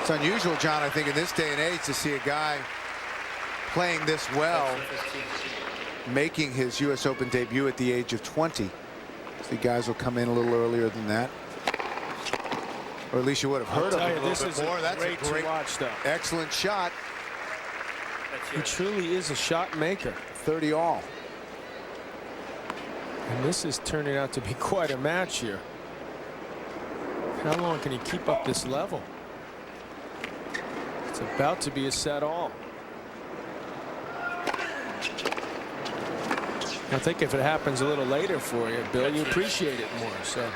Speaker 1: It's unusual, John, I think, in this day and age to see a guy playing this well, making his U.S. Open debut at the age of 20. The guys will come in a little earlier than that. Or at least you would have heard of him a little bit more. That's a great
Speaker 2: watch, though.
Speaker 1: Excellent shot.
Speaker 2: He truly is a shot maker.
Speaker 1: 30 all.
Speaker 2: And this is turning out to be quite a match here. How long can he keep up this level? It's about to be a set all. I think if it happens a little later for you, Bill, you appreciate it more. So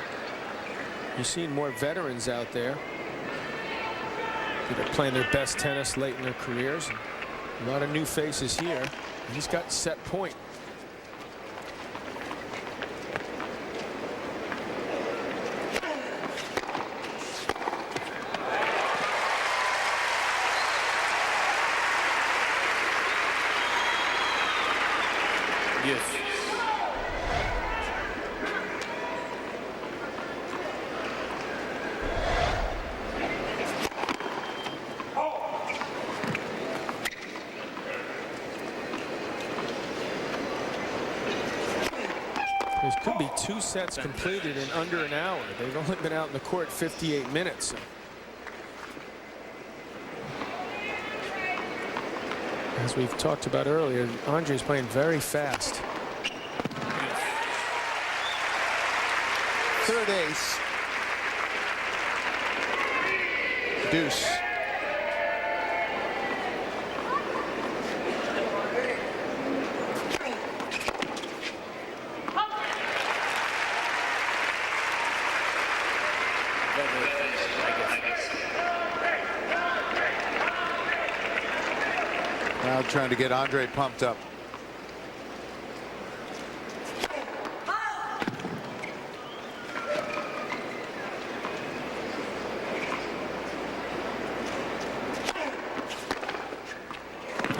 Speaker 2: you're seeing more veterans out there that are playing their best tennis late in their careers. A lot of new faces here. He's got set point.
Speaker 3: Yes.
Speaker 2: There could be 2 sets completed in under an hour. They've only been out in the court 58 minutes. As we've talked about earlier, Andre's playing very fast.
Speaker 1: Third ace. Deuce. Now trying to get Andre pumped up.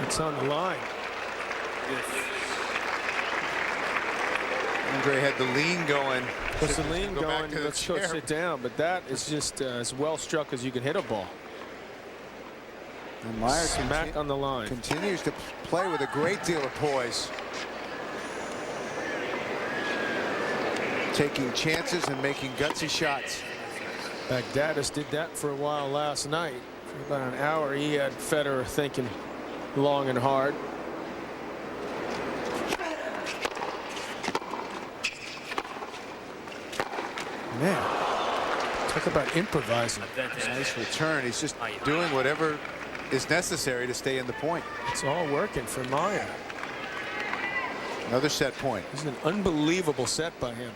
Speaker 2: It's on the line.
Speaker 1: Andre had the lean going.
Speaker 2: Puts the lean going. Let's go sit down. But that is just as well struck as you can hit a ball.
Speaker 1: And Meyer
Speaker 2: smack on the line.
Speaker 1: Continues to play with a great deal of poise. Taking chances and making gutsy shots.
Speaker 2: Baghdadis did that for a while last night. For about an hour, he had Federer thinking long and hard. Man, talk about improvising.
Speaker 1: Nice return. He's just doing whatever is necessary to stay in the point.
Speaker 2: It's all working for Meyer.
Speaker 1: Another set point.
Speaker 2: This is an unbelievable set by him.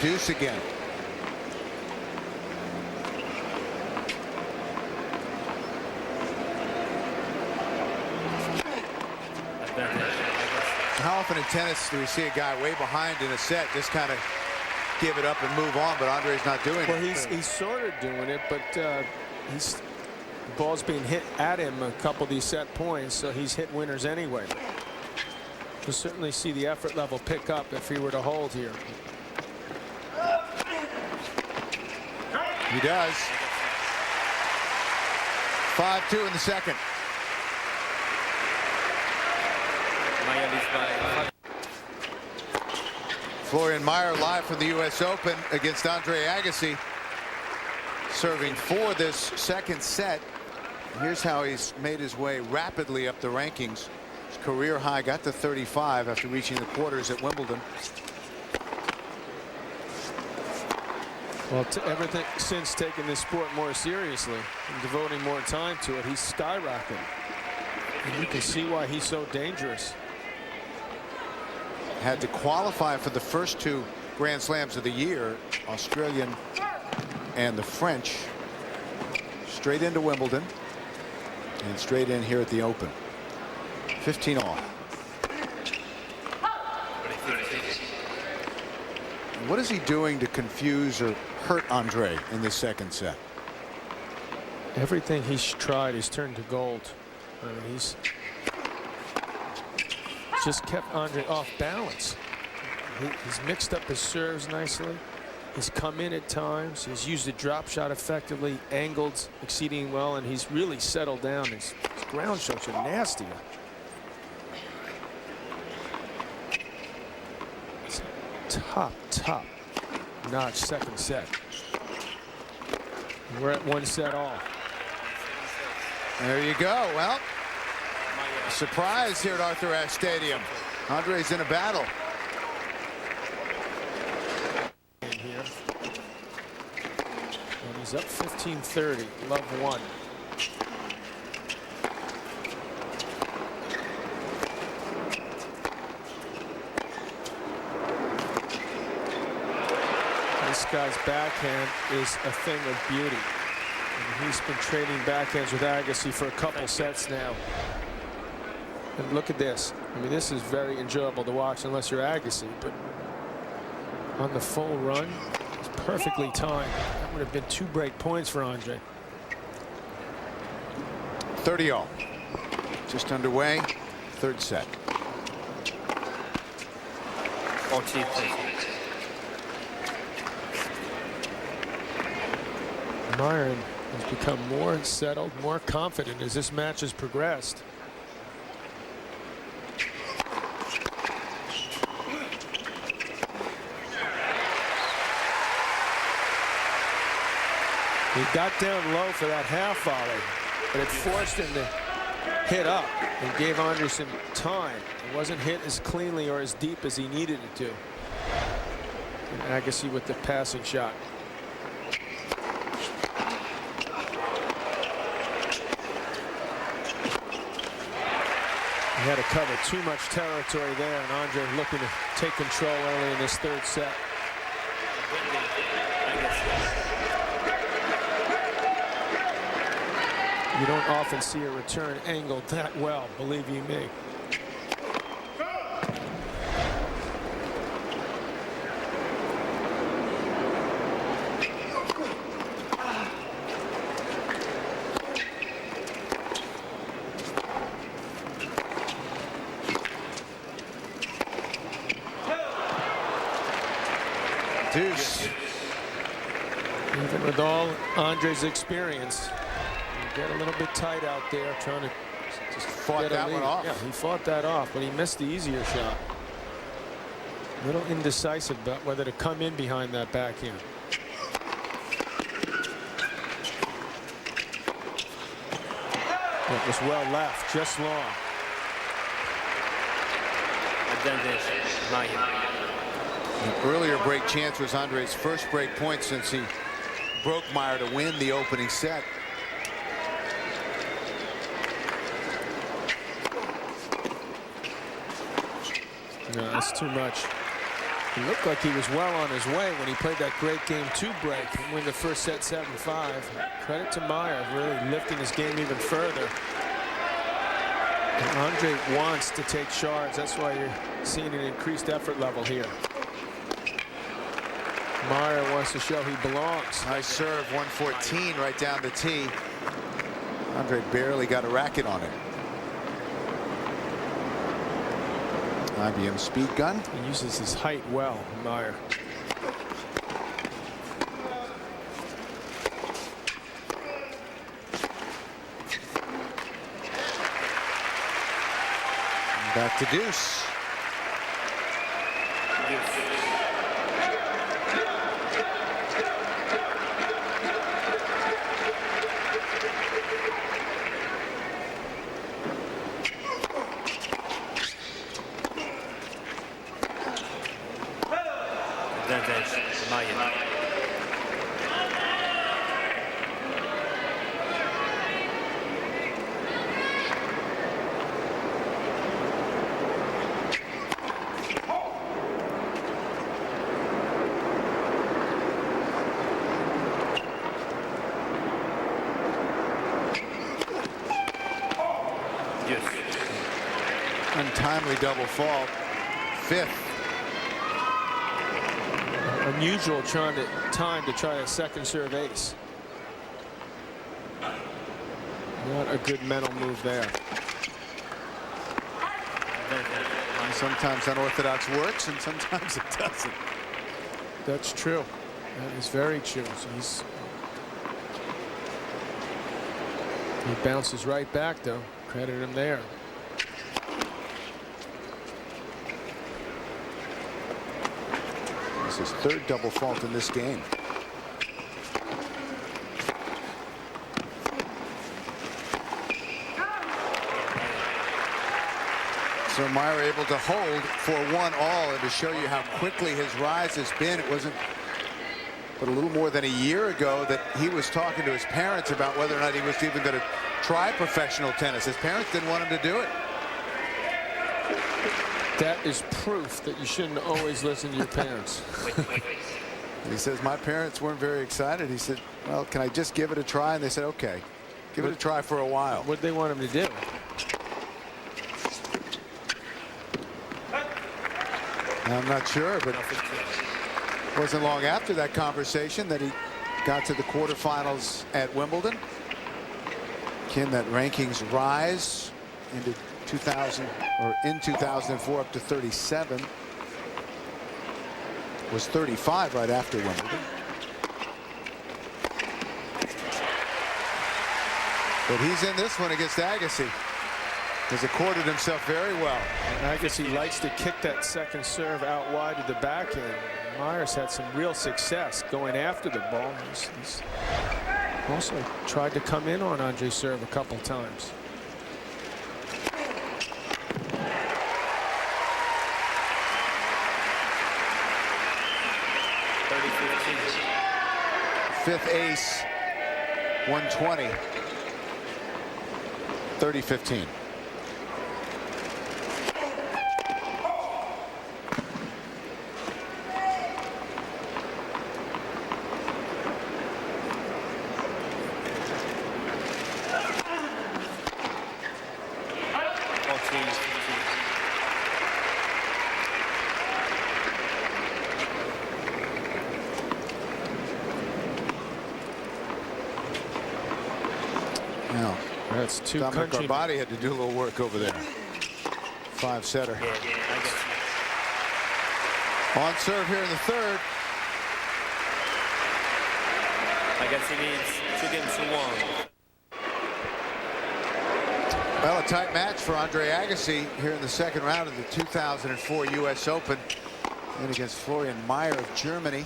Speaker 1: Deuce again. How often in tennis do we see a guy way behind in a set just kind of give it up and move on, but Andre's not doing it?
Speaker 2: Well, he's sort of doing it, but the ball's being hit at him a couple of these set points, so he's hit winners anyway. You'll certainly see the effort level pick up if he were to hold here.
Speaker 1: He does. 5-2 in the second.
Speaker 3: Meyer leads by.
Speaker 1: Florian Mayer live from the U.S. Open against Andre Agassi, serving for this second set. Here's how he's made his way rapidly up the rankings. His career high got to 35 after reaching the quarters at Wimbledon.
Speaker 2: Well, everything since taking this sport more seriously and devoting more time to it, he's skyrocketing. And you can see why he's so dangerous.
Speaker 1: Had to qualify for the first two Grand Slams of the year, Australian and the French. Straight into Wimbledon and straight in here at the Open. 15 all. What is he doing to confuse or hurt Andre in this second set?
Speaker 2: Everything he's tried has turned to gold. I mean, he's just kept Andre off balance. He's mixed up his serves nicely. He's come in at times. He's used the drop shot effectively, angled exceeding well, and he's really settled down. His ground strokes are nasty. It's top notch second set. We're at 1 set all.
Speaker 1: There you go. Well, surprise here at Arthur Ashe Stadium. Andre's in a battle.
Speaker 2: Here. And he's up 15-30. Love one. This guy's backhand is a thing of beauty. And he's been trading backhands with Agassi for a couple sets now. And look at this. I mean, this is very enjoyable to watch unless you're Agassi, but on the full run, it's perfectly timed. That would have been 2 break points for Andre.
Speaker 1: 30 all. Just underway. Third set.
Speaker 2: Meyer has become more settled, more confident as this match has progressed. He got down low for that half volley, but it forced him to hit up and gave Andre some time. It wasn't hit as cleanly or as deep as he needed it to. And Agassi with the passing shot. He had to cover too much territory there, and Andre looking to take control early in this third set. You don't often see a return angled that well, believe you me.
Speaker 1: Deuce.
Speaker 2: Even with all Andre's experience, you get a little bit tight out there trying to
Speaker 1: Just fought
Speaker 2: get a
Speaker 1: that
Speaker 2: lead.
Speaker 1: one off.
Speaker 2: Yeah, he fought that off, but he missed the easier shot. A little indecisive about whether to come in behind that backhand. It was well left, just long.
Speaker 1: An earlier break chance was Andre's first break point since he broke Meyer to win the opening set.
Speaker 2: No, that's too much. He looked like he was well on his way when he played that great game 2 break and win the first set 7-5. Credit to Meyer, really lifting his game even further. And Andre wants to take shards. That's why you're seeing an increased effort level here. Meyer wants to show he belongs.
Speaker 1: Nice serve, 114 right down the tee. Andre barely got a racket on it. IBM speed gun.
Speaker 2: He uses his height well, Meyer.
Speaker 1: Back to deuce.
Speaker 3: Advantage, Meyer.
Speaker 1: Untimely double fault. 5th.
Speaker 2: Unusual time to try a second serve ace. Not a good mental move there.
Speaker 1: And sometimes unorthodox works and sometimes it doesn't.
Speaker 2: That's true. That is very true. So he bounces right back, though. Credit him there.
Speaker 1: His 3rd double fault in this game. So Meyer able to hold for 1-all, and to show you how quickly his rise has been. It wasn't but a little more than a year ago that he was talking to his parents about whether or not he was even going to try professional tennis. His parents didn't want him to do it.
Speaker 2: That is proof that you shouldn't always listen to your parents.
Speaker 1: He says, my parents weren't very excited. He said, well, can I just give it a try? And they said, okay, give it a try for a while.
Speaker 2: What they want him to do?
Speaker 1: I'm not sure, but it wasn't long after that conversation that he got to the quarterfinals at Wimbledon. Can that rankings rise into 2004 up to 37? Was 35 right after Wimbledon. But he's in this one against Agassi. Has accorded himself very well.
Speaker 2: Agassi likes to kick that second serve out wide to the backhand. Meyer's had some real success going after the ball. He's also tried to come in on Andre's serve a couple times.
Speaker 1: Fifth ace, 120, 30-15.
Speaker 2: That's two
Speaker 1: Dominic
Speaker 2: country.
Speaker 1: Garbati had to do a little work over there. 5-setter. On serve here in the 3rd.
Speaker 3: Agassi leads 2-1.
Speaker 1: Well, a tight match for Andre Agassi here in the 2nd round of the 2004 U.S. Open, and against Florian Mayer of Germany.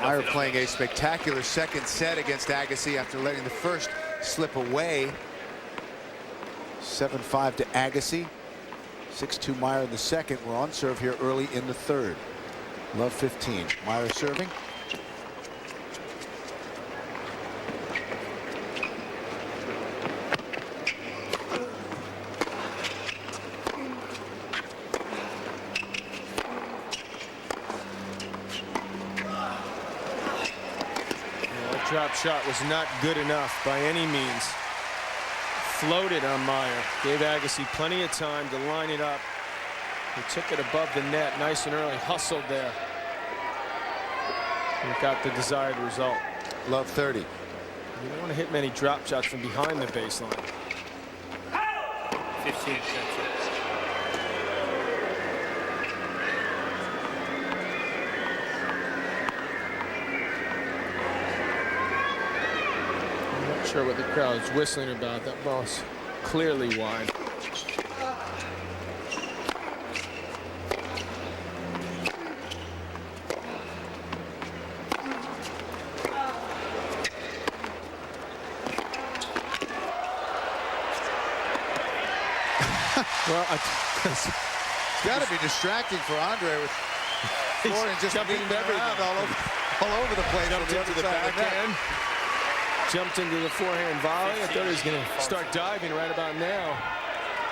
Speaker 1: Meyer playing a spectacular 2nd set against Agassi after letting the first slip away. 7-5 to Agassi. 6-2 Meyer in the 2nd. We're on serve here early in the 3rd. Love 15. Meyer serving.
Speaker 2: drop shot was not good enough by any means. Floated on Meyer. Gave Agassi plenty of time to line it up. He took it above the net nice and early. Hustled there. And got the desired result.
Speaker 1: Love 30.
Speaker 2: You don't want to hit many drop shots from behind the baseline.
Speaker 3: 15 seconds.
Speaker 2: I'm not sure what the crowd's whistling about. That ball's clearly wide. Well, it's
Speaker 1: got to be distracting for Andre with Florian just
Speaker 2: jumping
Speaker 1: moving around all over the place.
Speaker 2: Jumped into the backhand. Jumped into the forehand volley. I thought he was going to start diving right about now.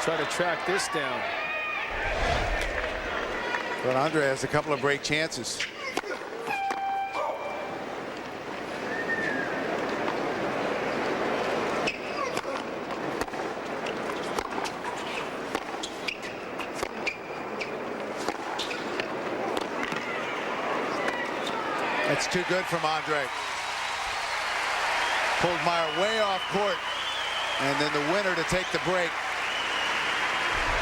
Speaker 2: Try to track this down.
Speaker 1: But Andre has a couple of break chances. That's too good from Andre. Pulled Meyer way off court. And then the winner to take the break.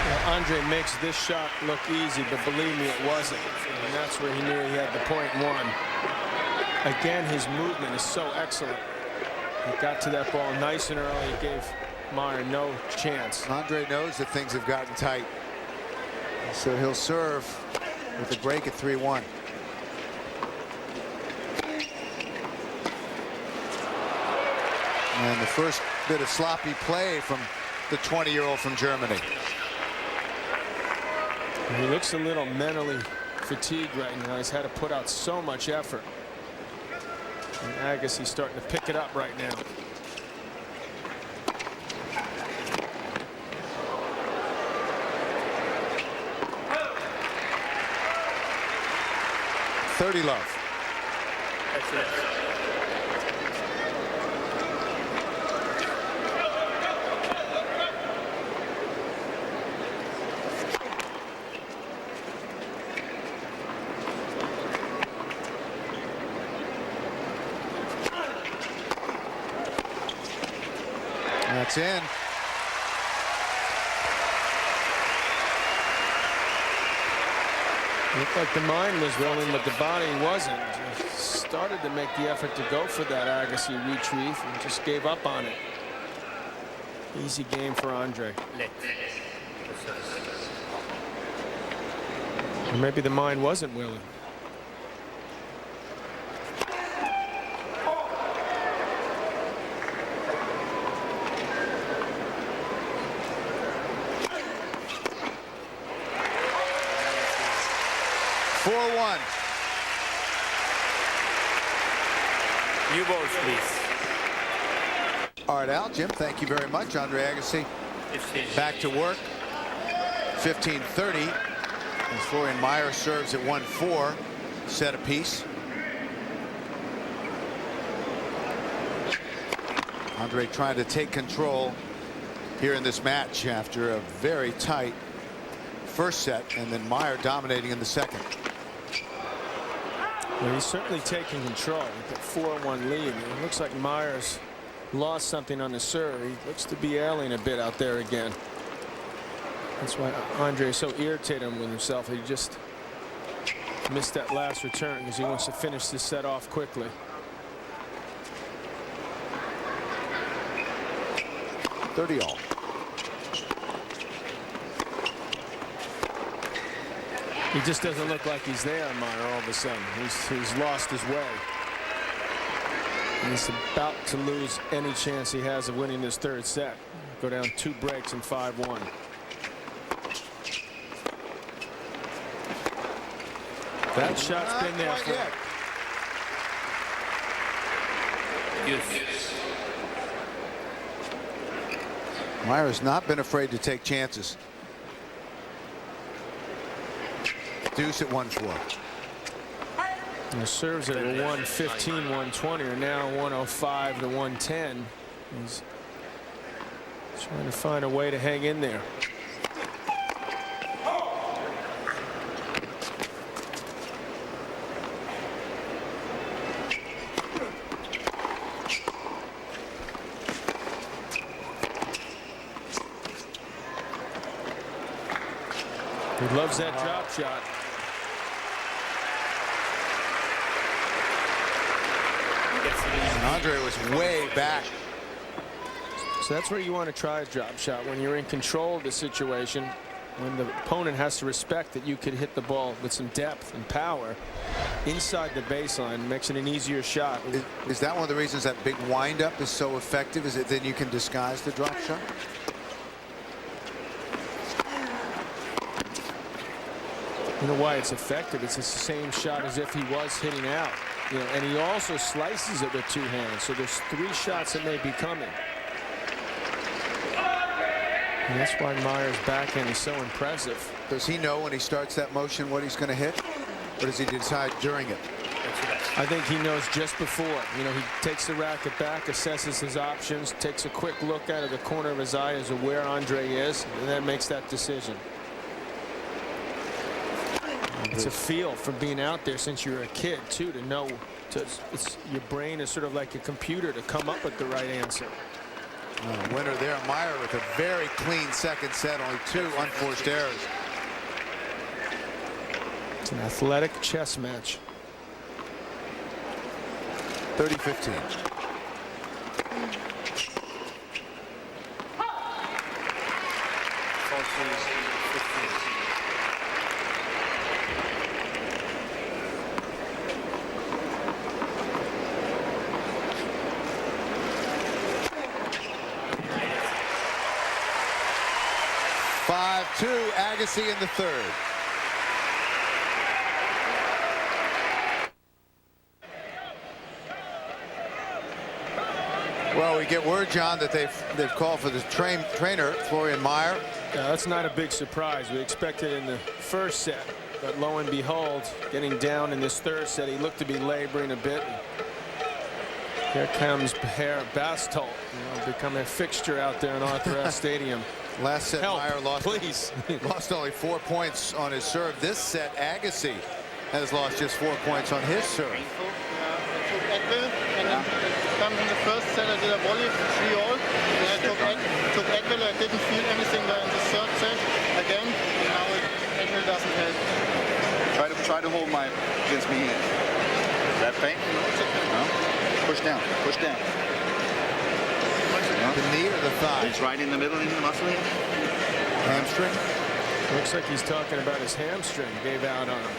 Speaker 2: Well, Andre makes this shot look easy, but believe me, it wasn't. And that's where he knew he had the point won. Again, his movement is so excellent. He got to that ball nice and early. He gave Meyer no chance.
Speaker 1: Andre knows that things have gotten tight. So he'll serve with the break at 3-1. And the first bit of sloppy play from the 20-year-old from Germany.
Speaker 2: He looks a little mentally fatigued right now. He's had to put out so much effort. And Agassi's starting to pick it up right now.
Speaker 1: .30 love.
Speaker 3: Excellent.
Speaker 1: That's in.
Speaker 2: Looked like the mind was rolling, but the body wasn't. He started to make the effort to go for that Agassi retrieve and just gave up on it. Easy game for Andre. Or maybe the mind wasn't willing.
Speaker 3: New balls, please.
Speaker 1: All right, Al, Jim, thank you very much. Andre Agassi back to work. 15-30 as Florian Mayer serves at 1-4, set apiece. Andre trying to take control here in this match after a very tight first set, and then Meyer dominating in the second.
Speaker 2: Well, he's certainly taking control with that 4-1 lead. It looks like Meyer's lost something on the serve. He looks to be ailing a bit out there again. That's why Andre is so irritated with himself. He just missed that last return because he wants to finish this set off quickly.
Speaker 1: .30 all.
Speaker 2: He just doesn't look like he's there, Meyer, all of a sudden. He's lost his way. He's about to lose any chance he has of winning this third set. Go down 2 breaks and 5-1. That shot's been there for him.
Speaker 3: Yes.
Speaker 1: Meyer has not been afraid to take chances. Deuce at 1-4.
Speaker 2: The serves at 115, 120 are now 105 to 110. He's trying to find a way to hang in there. He loves that drop shot.
Speaker 1: And Andre was way back.
Speaker 2: So that's where you want to try a drop shot, when you're in control of the situation, when the opponent has to respect that you could hit the ball with some depth and power inside the baseline. Makes it an easier shot.
Speaker 1: Is that one of the reasons that big windup is so effective? Is it then you can disguise the drop shot?
Speaker 2: You know why it's effective? It's the same shot as if he was hitting out. You know, and he also slices it with two hands. So there's three shots that may be coming. And that's why Meyer's backhand is so impressive.
Speaker 1: Does he know when he starts that motion what he's going to hit? Or does he decide during it?
Speaker 2: I think he knows just before. You know, he takes the racket back, assesses his options, takes a quick look out of the corner of his eye as to where Andre is, and then makes that decision. It's a feel from being out there since you're a kid, too, to know. Your brain is sort of like a computer to come up with the right answer.
Speaker 1: Winner there, Meyer, with a very clean second set, only 2 unforced errors.
Speaker 2: It's an athletic chess match.
Speaker 1: 30-15. Agassi in the third. Well, we get word, John, that they've called for the trainer, Florian Mayer.
Speaker 2: Yeah, that's not a big surprise. We expected in the first set, but lo and behold, getting down in this third set, he looked to be laboring a bit. Here comes Meyer Bastol, become a fixture out there in Arthur Ashe Stadium.
Speaker 1: Last set,
Speaker 2: Help,
Speaker 1: Meyer lost only 4 points on his serve. This set, Agassi has lost just 4 points on his serve.
Speaker 6: I took Egbel, and then in the first set I did a volley 3-all. And I took Egbel, I didn't feel anything there in the third set again, and now Egbel doesn't help.
Speaker 7: Try to hold my against me here. Is that pain? No? Push down, push down.
Speaker 1: The knee or the thigh?
Speaker 7: It's right in the middle in the muscle here.
Speaker 1: Hamstring?
Speaker 2: Looks like he's talking about his hamstring gave out on him.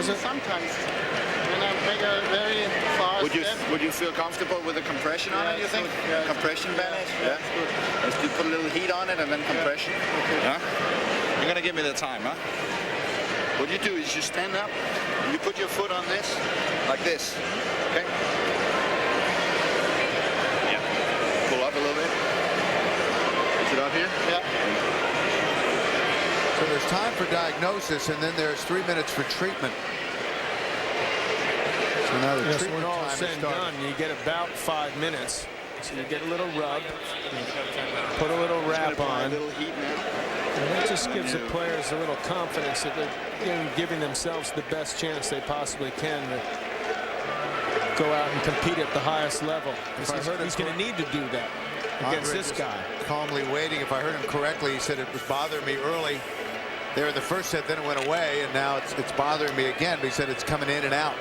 Speaker 6: Sometimes when I make a very fast step.
Speaker 7: Would you feel comfortable with the compression on it, you think?
Speaker 6: Yeah,
Speaker 7: compression bandage? Yeah. Let's do put a little heat on it and then compression. Okay. Yeah? You're gonna give me the time, huh? What you do is you stand up and you put your foot on this, like this. Okay? Yeah. Pull up a little bit. Is it up here?
Speaker 6: Yeah.
Speaker 1: So there's time for diagnosis, and then there's 3 minutes for treatment. So now the treatment
Speaker 2: when all
Speaker 1: time
Speaker 2: is said
Speaker 1: is
Speaker 2: and
Speaker 1: starting.
Speaker 2: done, you get about 5 minutes. So you get a little rub, put a little wrap on.
Speaker 7: A little heat now.
Speaker 2: And that just gives the players a little confidence that they're giving themselves the best chance they possibly can to go out and compete at the highest level. He's going to need to do that against this guy.
Speaker 1: Calmly waiting. If I heard him correctly, he said it was bothering me early there in the first set, then it went away, and now it's bothering me again, but he said it's coming in and out.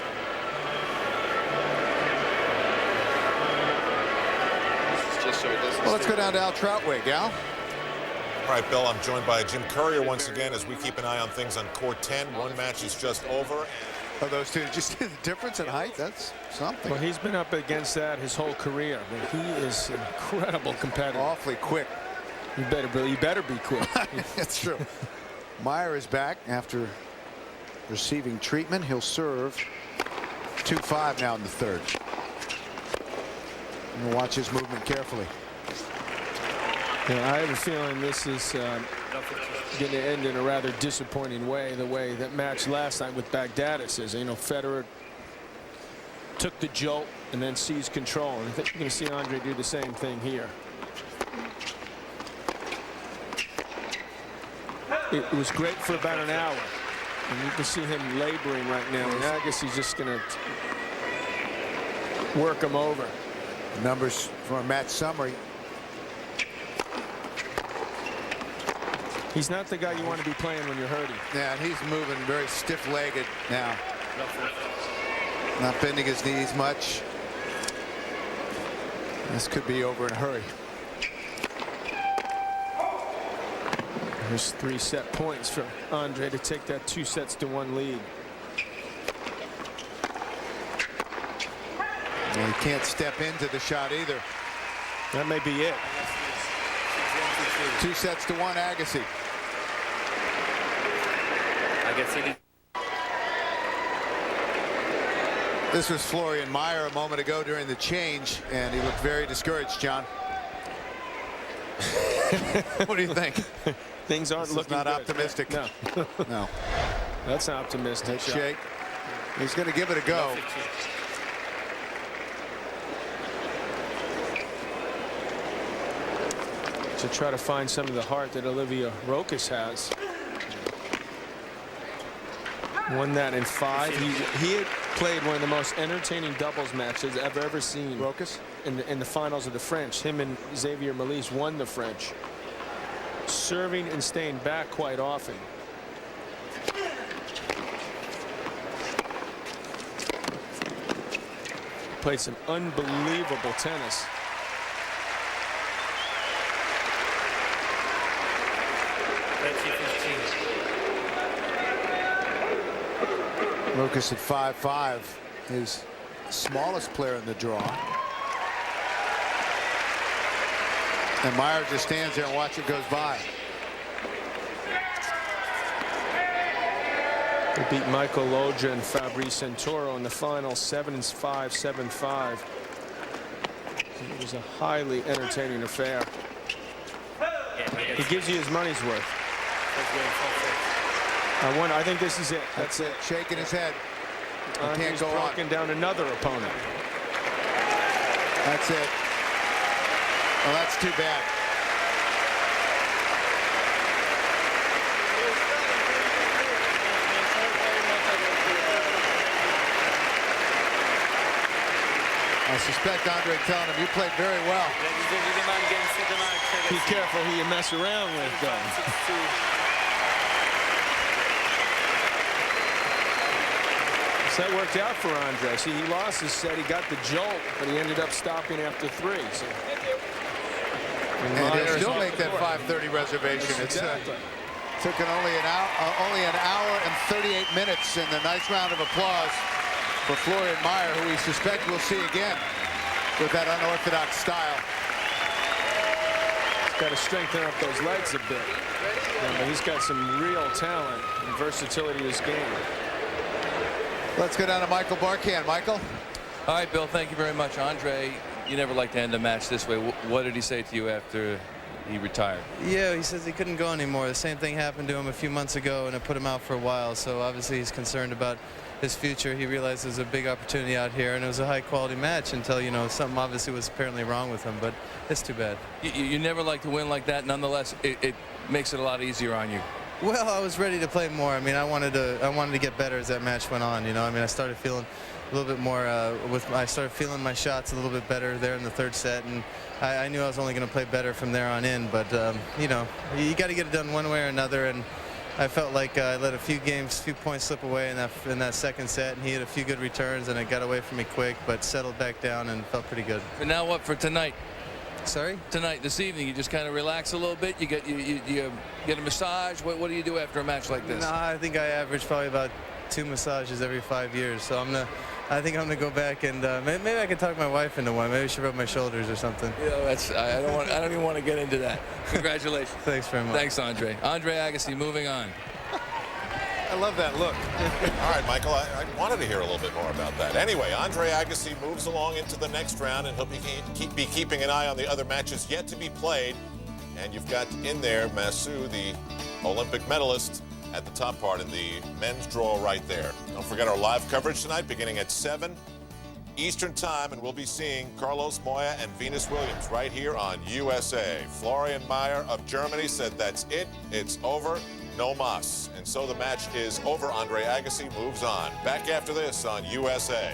Speaker 1: Well, let's go down to Al Troutwig. Al?
Speaker 5: All right, Bill, I'm joined by Jim Courier once again as we keep an eye on things on court 10. One match is just over.
Speaker 1: Oh, those two, just the difference in height, that's something.
Speaker 2: Well, he's been up against that his whole career, but he is an incredible competitor.
Speaker 1: Awfully quick.
Speaker 2: You better be quick.
Speaker 1: That's true. Meyer is back after receiving treatment. He'll serve 2-5 now in the third. And we'll watch his movement carefully.
Speaker 2: Yeah, I have a feeling this is going to end in a rather disappointing way, the way that match last night with Baghdadis is. You know, Federer took the jolt and then seized control. And I think you're going to see Andre do the same thing here. It was great for about an hour. And you can see him laboring right now. And Agassi's just going to work him over.
Speaker 1: Numbers from our match summary.
Speaker 2: He's not the guy you want to be playing when you're hurting.
Speaker 1: Yeah, and he's moving very stiff-legged now. Not bending his knees much. This could be over in a hurry.
Speaker 2: There's 3 set points for Andre to take that 2-1 lead.
Speaker 1: And he can't step into the shot either.
Speaker 2: That may be it.
Speaker 1: 2-1 Agassi.
Speaker 3: Agassi.
Speaker 1: This was Florian Mayer a moment ago during the change, and he looked very discouraged, John. What do you think?
Speaker 2: Things aren't looking
Speaker 1: not
Speaker 2: good.
Speaker 1: optimistic.
Speaker 2: No.
Speaker 1: No.
Speaker 2: That's not optimistic.
Speaker 1: Head shake. He's going to give it a go.
Speaker 2: To try to find some of the heart that Olivia Rokas has. Won that in 5. He had played one of the most entertaining doubles matches I've ever seen.
Speaker 1: Rokas?
Speaker 2: In the finals of the French. Him and Xavier Malisse won the French. Serving and staying back quite often. Played some unbelievable tennis.
Speaker 1: Rokas at 5'5", his smallest player in the draw. And Meyer just stands there and watches it goes by.
Speaker 2: They beat Michael Loja and Fabrice Santoro in the final 7-5, 7-5. It was a highly entertaining affair. He gives you his money's worth. I think this is it. That's it.
Speaker 1: Shaking his head. He can't go on.
Speaker 2: Broken down another opponent.
Speaker 1: That's it. Well, that's too bad. I suspect Andre telling him, you played very well.
Speaker 2: Be careful who you mess around with, though. So that worked out for Andre. See, he lost his set. He got the jolt, but he ended up stopping after 3. So.
Speaker 1: And he'll still make that 5:30 reservation. It's took only an hour and 38 minutes, and a nice round of applause for Florian Mayer, who we suspect we'll see again with that unorthodox style.
Speaker 2: He's got to strengthen up those legs a bit. Yeah, but he's got some real talent and versatility to his game.
Speaker 1: Let's go down to Michael Barkan. Michael?
Speaker 8: All right, Bill, thank you very much. Andre, you never like to end a match this way. What did he say to you after he retired?
Speaker 9: Yeah, he says he couldn't go anymore. The same thing happened to him a few months ago, and it put him out for a while. So obviously he's concerned about his future. He realized there's a big opportunity out here, and it was a high-quality match until, you know, something obviously was apparently wrong with him. But it's too bad.
Speaker 8: You never like to win like that. Nonetheless, it makes it a lot easier on you.
Speaker 9: Well, I was ready to play more. I mean, I wanted to get better as that match went on. You know, I mean, I started feeling a little bit more I started feeling my shots a little bit better there in the 3rd set, and I knew I was only going to play better from there on in. But you know, you got to get it done one way or another, and I felt like I let a few points slip away in that 2nd set, and he had a few good returns, and it got away from me quick, but settled back down and felt pretty good.
Speaker 8: And now what for tonight?
Speaker 9: Sorry?
Speaker 8: Tonight, this evening, you just kind of relax a little bit. You get a massage. What do you do after a match like this?
Speaker 9: Nah, I think I average probably about 2 massages every 5 years. So I think I'm gonna go back and maybe I can talk my wife into one. Maybe she rub my shoulders or something.
Speaker 8: Yeah, I don't even want to get into that. Congratulations.
Speaker 9: Thanks very much.
Speaker 8: Thanks, Andre. Andre Agassi, moving on.
Speaker 1: I love that look.
Speaker 5: All right, Michael, I wanted to hear a little bit more about that. Anyway, Andre Agassi moves along into the next round, and he'll be keeping an eye on the other matches yet to be played. And you've got in there Masu, the Olympic medalist, at the top part in the men's draw right there. Don't forget our live coverage tonight beginning at 7 Eastern Time, and we'll be seeing Carlos Moya and Venus Williams right here on USA. Florian Mayer of Germany said that's it. It's over. No mas. And so the match is over. Andre Agassi moves on. Back after this on USA.